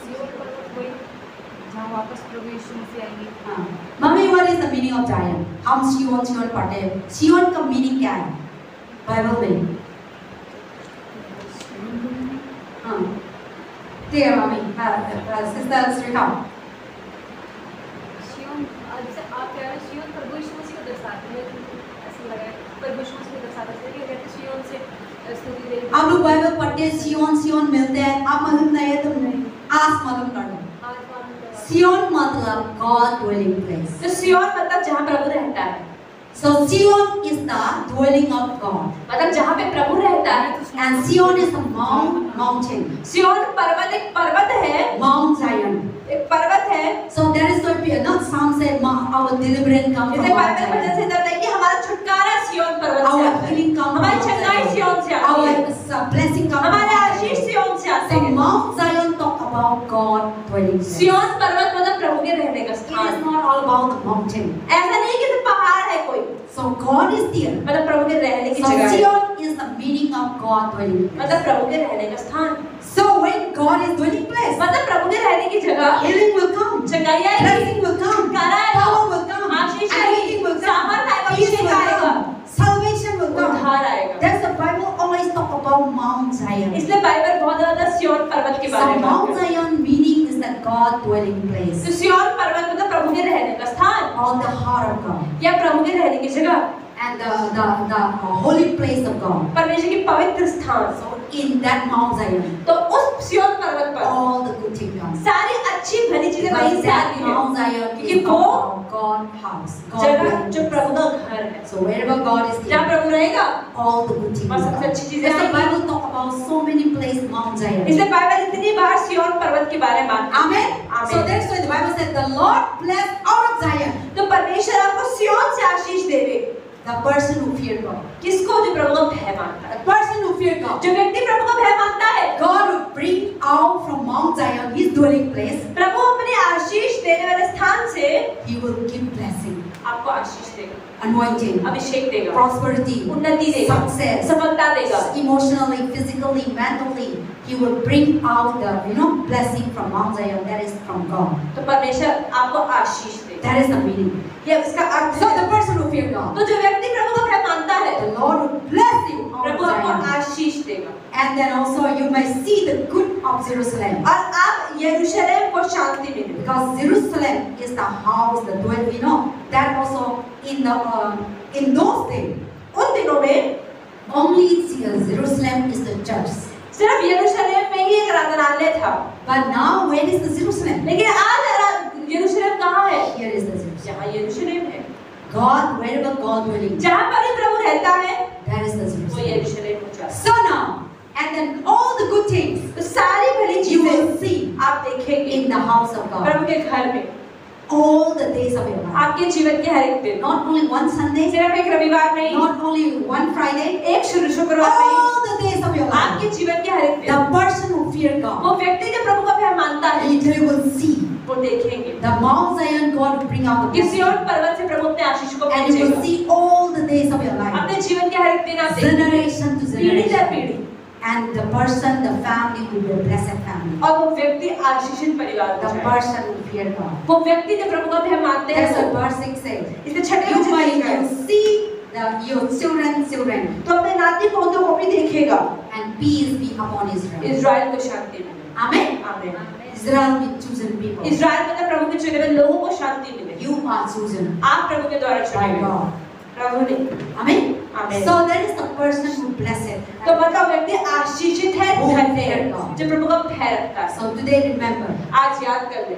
सिय्योन पर्वत वही जहाँ वापस प्रभु यीशु मसीह आएंगे। Mummy, what is the meaning of Zion? हम सिय्योन पढ़ते हैं. सिय्योन का meaning क्या है? बाइबल में. हाँ. ठीक है मम्मी. सिस्टर श्रीका. सिय्योन जैसे आप कह रहे हैं सिय्योन प्रभु यीशु मसीह को दर्शाते हैं। ऐसा लगा है प्रभु यीशु मसीह को दर्शाता है कि कहते सिय्योन से स्तुति दे। आप लोग बाइबल पढ़ते हैं, सिय्योन मिलते हैं. आप मालूम नहीं है, तुम नहीं. आज मालूम कर लो. आज मालूम करवा। सिय्योन मतलब God dwelling place. तो सिय्योन मतलब जहाँ प्रभु रहता है। So Zion is the dwelling of God. मतलब जहाँ पे प्रभु रहता है। And Zion is a mountain. सिय्योन पर्वत एक पर्वत है, Mount Zion. एक पर्वत है। So that is why not some say our deliverance come from जैसे Mount बाइबल भजन Zion. संहिता में कि हमारा छुटकारा सिय्योन पर्वत से Our आता है। healing come from हमारी Mount चंगाई Zion. सिय्योन से आती Our है। blessing come from हमारे Mount आशीष Zion. सिय्योन से आते So हैं। Mount Zion talk about God dwelling place. सिय्योन पर्वत मतलब प्रभु के रहने का It is स्थान। not all about the mountain. ऐसा नहीं कि सिर्फ पहाड़ है कोई, So God is there. मतलब प्रभु के रहने की So जगह है। Zion is the meaning of God dwelling place. मतलब प्रभु के रहने का स्थान। So when God is dwelling place, मतलब प्रभु के रहने की जगह healing will come, चंगाई आएगी, blessing will come, छुटकारा आएगा, power will come, Ashish anointing आएगी, will come, सामर्थ आएगा, peace अभिषेक will आएगा, come, salvation will come. उद्धार आएगा। That's the Bible always talk about Mount Zion. इसलिए बाइबल बहुत ज्यादा सिय्योन पर्वत के So बारे में बात Mount करता है। Zion meaning is the God dwelling place, तो सिय्योन पर्वत मतलब प्रभु के रहने का स्थान or the heart of God, या प्रभु के रहने की जगह, and the holy place of God. परमेश्वर की पवित्र स्थान। So in that Mount Zion, तो उस सिय्योन पर्वत पर all the good things come. सारी अच्छी भली चीजें वहीं Because से that आती हैं, Mount Zion क्योंकि is वो about God house, God जगह dwelling जो place. प्रभु का घर है। So wherever God is जहाँ there, प्रभु रहेगा all the good things और will सबसे come. अच्छी चीजें Yes, the आएंगी। Bible talk about so many places Mount Zion. इसलिए बाइबल इतनी बार सिय्योन पर्वत के बारे में बात करता है। Amen. Amen. So that's why the Bible said the Lord bless out of Zion. तो परमेश्वर आपको सिय्योन से आशीष देवे। The person who feared God. किसको? जो प्रभु का भय मानता है। The person who feared God. जो व्यक्ति प्रभु का भय मानता है, God will bring out from Mount Zion, His dwelling place. प्रभु अपने आशीष देने वाले स्थान से He will give blessing, आपको आशीष देगा, anointing, अभिषेक देगा, prosperity, उन्नति देगा, success, सफलता देगा, emotionally, physically, mentally. He will bring out the blessing from Mount Zion. That is from God. तो परमेश्वर आपको आशीष देगा। That is the meaning. ये इसका अर्थ So है। the person who feared God, तो जो व्यक्ति प्रभु का भय मानता है, the Lord will bless you on प्रभु आपको Zion. आशीष देगा, And then also you may see the good of Jerusalem. और आप यरूशलेम को शांति मिलेगी। Because Jerusalem is the house, the dwelling, that also in those days, उन दिनों में only Jerusalem is the church. सिर्फ यरूशलेम में ही एक आराधनालय था, But now where is the Jerusalem? लेकिन आज यरूशलेम कहाँ है? Here is the Jerusalem. जहाँ यरूशलेम है, God, wherever God dwelling, जहाँ पर भी प्रभु रहता है, that is the वो Jerusalem. यरूशलेम हो जाता है। So now, and then all the good things तो सारी भली you चीजें will see आप देखेंगे in the house of God. प्रभु के घर में, All the days of your life. आपके जीवन के हर एक दिन, Not only one Sunday, सिर्फ एक रविवार नहीं, not only one Friday, एक शुक्रवार नहीं, all the days of your life. आपके जीवन के हर एक दिन, The person who feared वो God, व्यक्ति जो प्रभु का भय मानता है, he will see वो देखेंगे the Mount Zion. God will bring out the किसी blessing, और पर्वत से प्रभु अपने आशीष को and you will भेजेगा। see all the days of your life, अपने जीवन के हर एक दिन आप देखेंगे, generation to पीढ़ी दर generation, पीढ़ी, and the person, the family will be a blessed family. और वो व्यक्ति आशीषित परिवार हो The जाएगा। person who feared God. वो व्यक्ति जो प्रभु का भय मानते हैं, That's what verse 6 says. इसलिए छठे You वचन में लिखा है, will see your children, तो अपने नाती पोतों को भी देखेगा, and peace be upon Israel. Israel को शांति मिले। Amen. आमीन। Israel be chosen people. Israel मतलब प्रभु के चुने हुए लोगों को शांति मिले। You are chosen आप प्रभु के द्वारा चुने by हुए, God. प्रभु ने। Amen. आमीन। So that is the person who blessed. तो मतलब व्यक्ति आशीषित है, धन्य है, जो प्रभु का भय रखता है। So today remember, आज याद कर ले,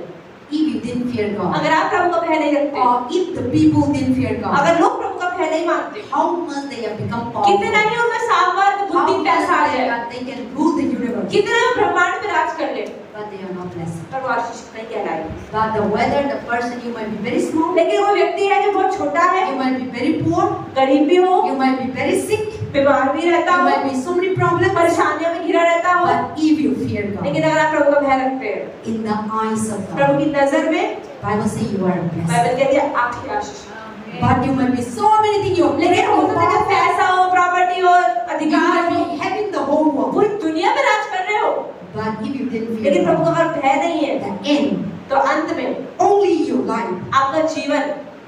if you didn't fear God, अगर आप प्रभु का भय नहीं रखते, or if the people didn't fear God, अगर लोग प्रभु का भय नहीं मानते, how much they have become powerful, कितना ही उनमें सामर्थ्य, how बुद्धि, much पैसा आ जाए, they can rule the universe, कितना ही ब्रह्मांड में राज कर ले, but they are not blessed. पर वो आशीषित नहीं कहलाएंगे। But the whether the person, you might be very small, लेकिन वो व्यक्ति है जो बहुत छोटा है, you might be very poor, गरीब भी हो, you might be very sick, बीमार भी रहता you हो, might be so many problems, परेशानियों में घिरा रहता हो, but if you fear God, लेकिन अगर आप प्रभु का भय रखते हैं, in the eyes of Prabhu God, की नजर में, Bible says you are blessed. Bible कहती है आप ही आशीष। But you might be so many things, you लेकिन हो सकता है कि पैसा हो, प्रॉपर्टी हो, you अधिकार might हो, be having the whole world, पूरी दुनिया में राज कर रहे हो, but if you didn't fear लेकिन प्रभु God, का अगर भय नहीं है, the end, तो अंत में only your life, आपका जीवन,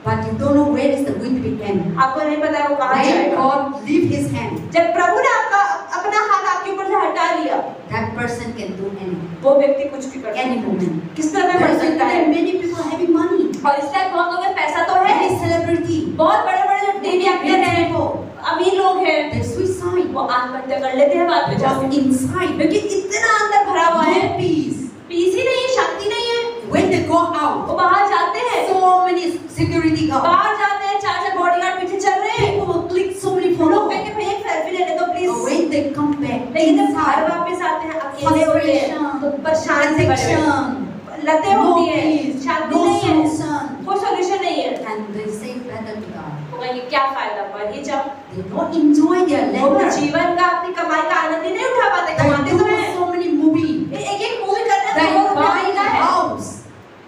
but you don't know where is the going to be end. आपको नहीं पता है वो कहाँ When जाएगा। God leave His hand, जब प्रभु ने आपका अपना हाथ आपके ऊपर से हटा लिया, that person can do anything, वो व्यक्ति कुछ भी कर सकता any है, moment. किस तरह There कर is सकता है। many people having money, और इस टाइम बहुत लोगों में पैसा तो है, many celebrity, बहुत बड़े बड़े जो टीवी एक्टर rich हैं, people, अमीर लोग हैं, they suicide, वो आत्महत्या कर लेते हैं बाद में जाके, just inside, क्योंकि इतना अंदर भरा हुआ है, no peace. पीस ही नहीं है, शांति नहीं है। When they go out, वो बाहर जाते हैं, so many security guards, बाहर जाते हैं, चार चार बॉडीगार्ड पीछे चल रहे हैं, people will click so many लोग photos. कहेंगे भैया एक सेल्फी ले ले दो But please. when they come back, लेकिन जब घर inside, वापस आते हैं अकेले होते हैं, तो परेशान से भरे हुए हैं, addiction, लतें no होती हैं, peace, शांति no नहीं है, solution, कोई सॉल्यूशन नहीं है। and they say better to die. वो कहेंगे क्या फायदा, मर ही जाओ। They don't enjoy their वो labor. जीवन का अपनी कमाई का आनंद ही नहीं उठा पाते, They कमाते तो do हैं, so many movies. एक एक मूवी करने They में बहुत buy रुपया a है, house.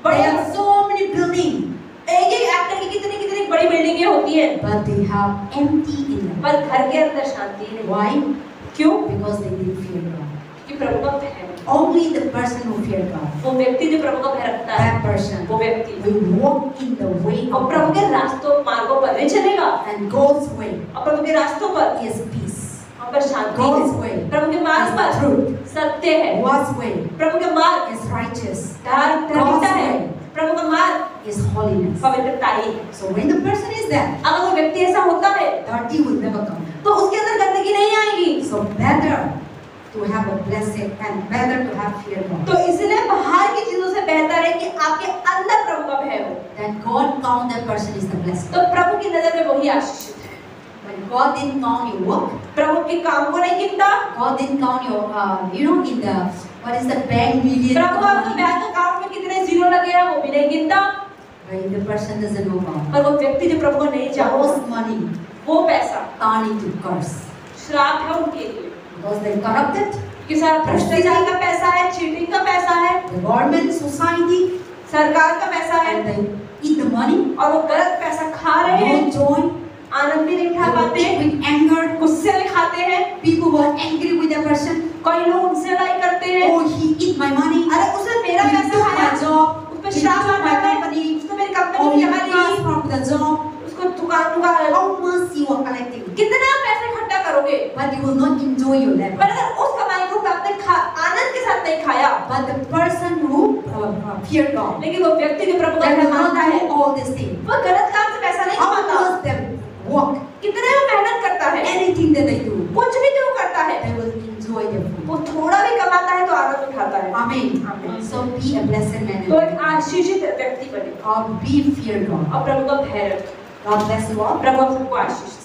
But- They have so many buildings, एक एक एक्टर की कितनी कितनी बड़ी बिल्डिंगें होती हैं, but they have empty in them. पर घर के अंदर शांति नहीं। Why? क्यों? Because they didn't fear God. कि प्रभु का भय, Only the person who fear God, वो व्यक्ति जो प्रभु का भय रखता है, that person वो व्यक्ति will walk in the way और of प्रभु के God. रास्तों मार्गों पर नहीं चलेगा, And God's way और प्रभु के रास्तों पर is peace. वहाँ पर शांति God's है, way प्रभु के मार्ग is पर truth. सत्य है, God's way प्रभु के मार्ग is righteous. धार्मिकता है, प्रभु का मार्ग Is holiness. पवित्रता ही है। So when the person is there, अगर वो व्यक्ति ऐसा होता है, dirty will never come. तो उसके अंदर गंदगी नहीं आएगी। So better to have a blessing and better to have fear God. तो इसलिए बाहर की चीजों से बेहतर है कि आपके अंदर प्रभु का भय हो। That God count that person is the blessed. तो प्रभु की नजर में वही आशीषित है। When God didn't count your work, प्रभु के काम को नहीं गिनता, God didn't count your, in the, what is the bank million. प्रभु आपके बैंक अकाउंट में कितने जीरो लगे हैं वो भी नहीं गिनता, When the person doesn't know God, पर वो व्यक्ति जो प्रभु को नहीं जानता, those money वो पैसा turn into curse. श्राप है उनके लिए, Because they corrupted कि सारा भ्रष्टाचार का पैसा है, चीटिंग का पैसा है, the government, society, सरकार का पैसा है, and they eat the money, और वो गलत पैसा खा रहे हैं, no joy, आनंद भी नहीं they उठा will पाते, eat with anger. गुस्से में खाते हैं, People were angry with that person. कई लोग उनसे लड़ाई करते हैं, Oh, he eat my money. अरे उसने मेरा He पैसा took खाया, my job. उस पे He श्राप took my आता है, company. उसको मेरी Oh, कंपनी he जमा cut ली, from the job. उसको दुकान का How much you are collecting? कितना पैसे इकट्ठा करोगे, But you will not enjoy your life. पर अगर उस कमाई को आपने आनंद के साथ नहीं खाया, But the person who fear God, लेकिन वो व्यक्ति जो प्रभु का they भय will not मानता है, do all these things. वो गलत काम से पैसा नहीं How कमाता, much they work, कितने वो मेहनत करता है, anything that they do, कुछ भी जो करता है, they will enjoy their food. वो थोड़ा भी कमाता है तो आनंद उठाता है। Amen. Amen. So be a blessed man. तो And एक आशीषित व्यक्ति बने or be fear God. और प्रभु का भय रखें। God bless you all. प्रभु आपको आशीष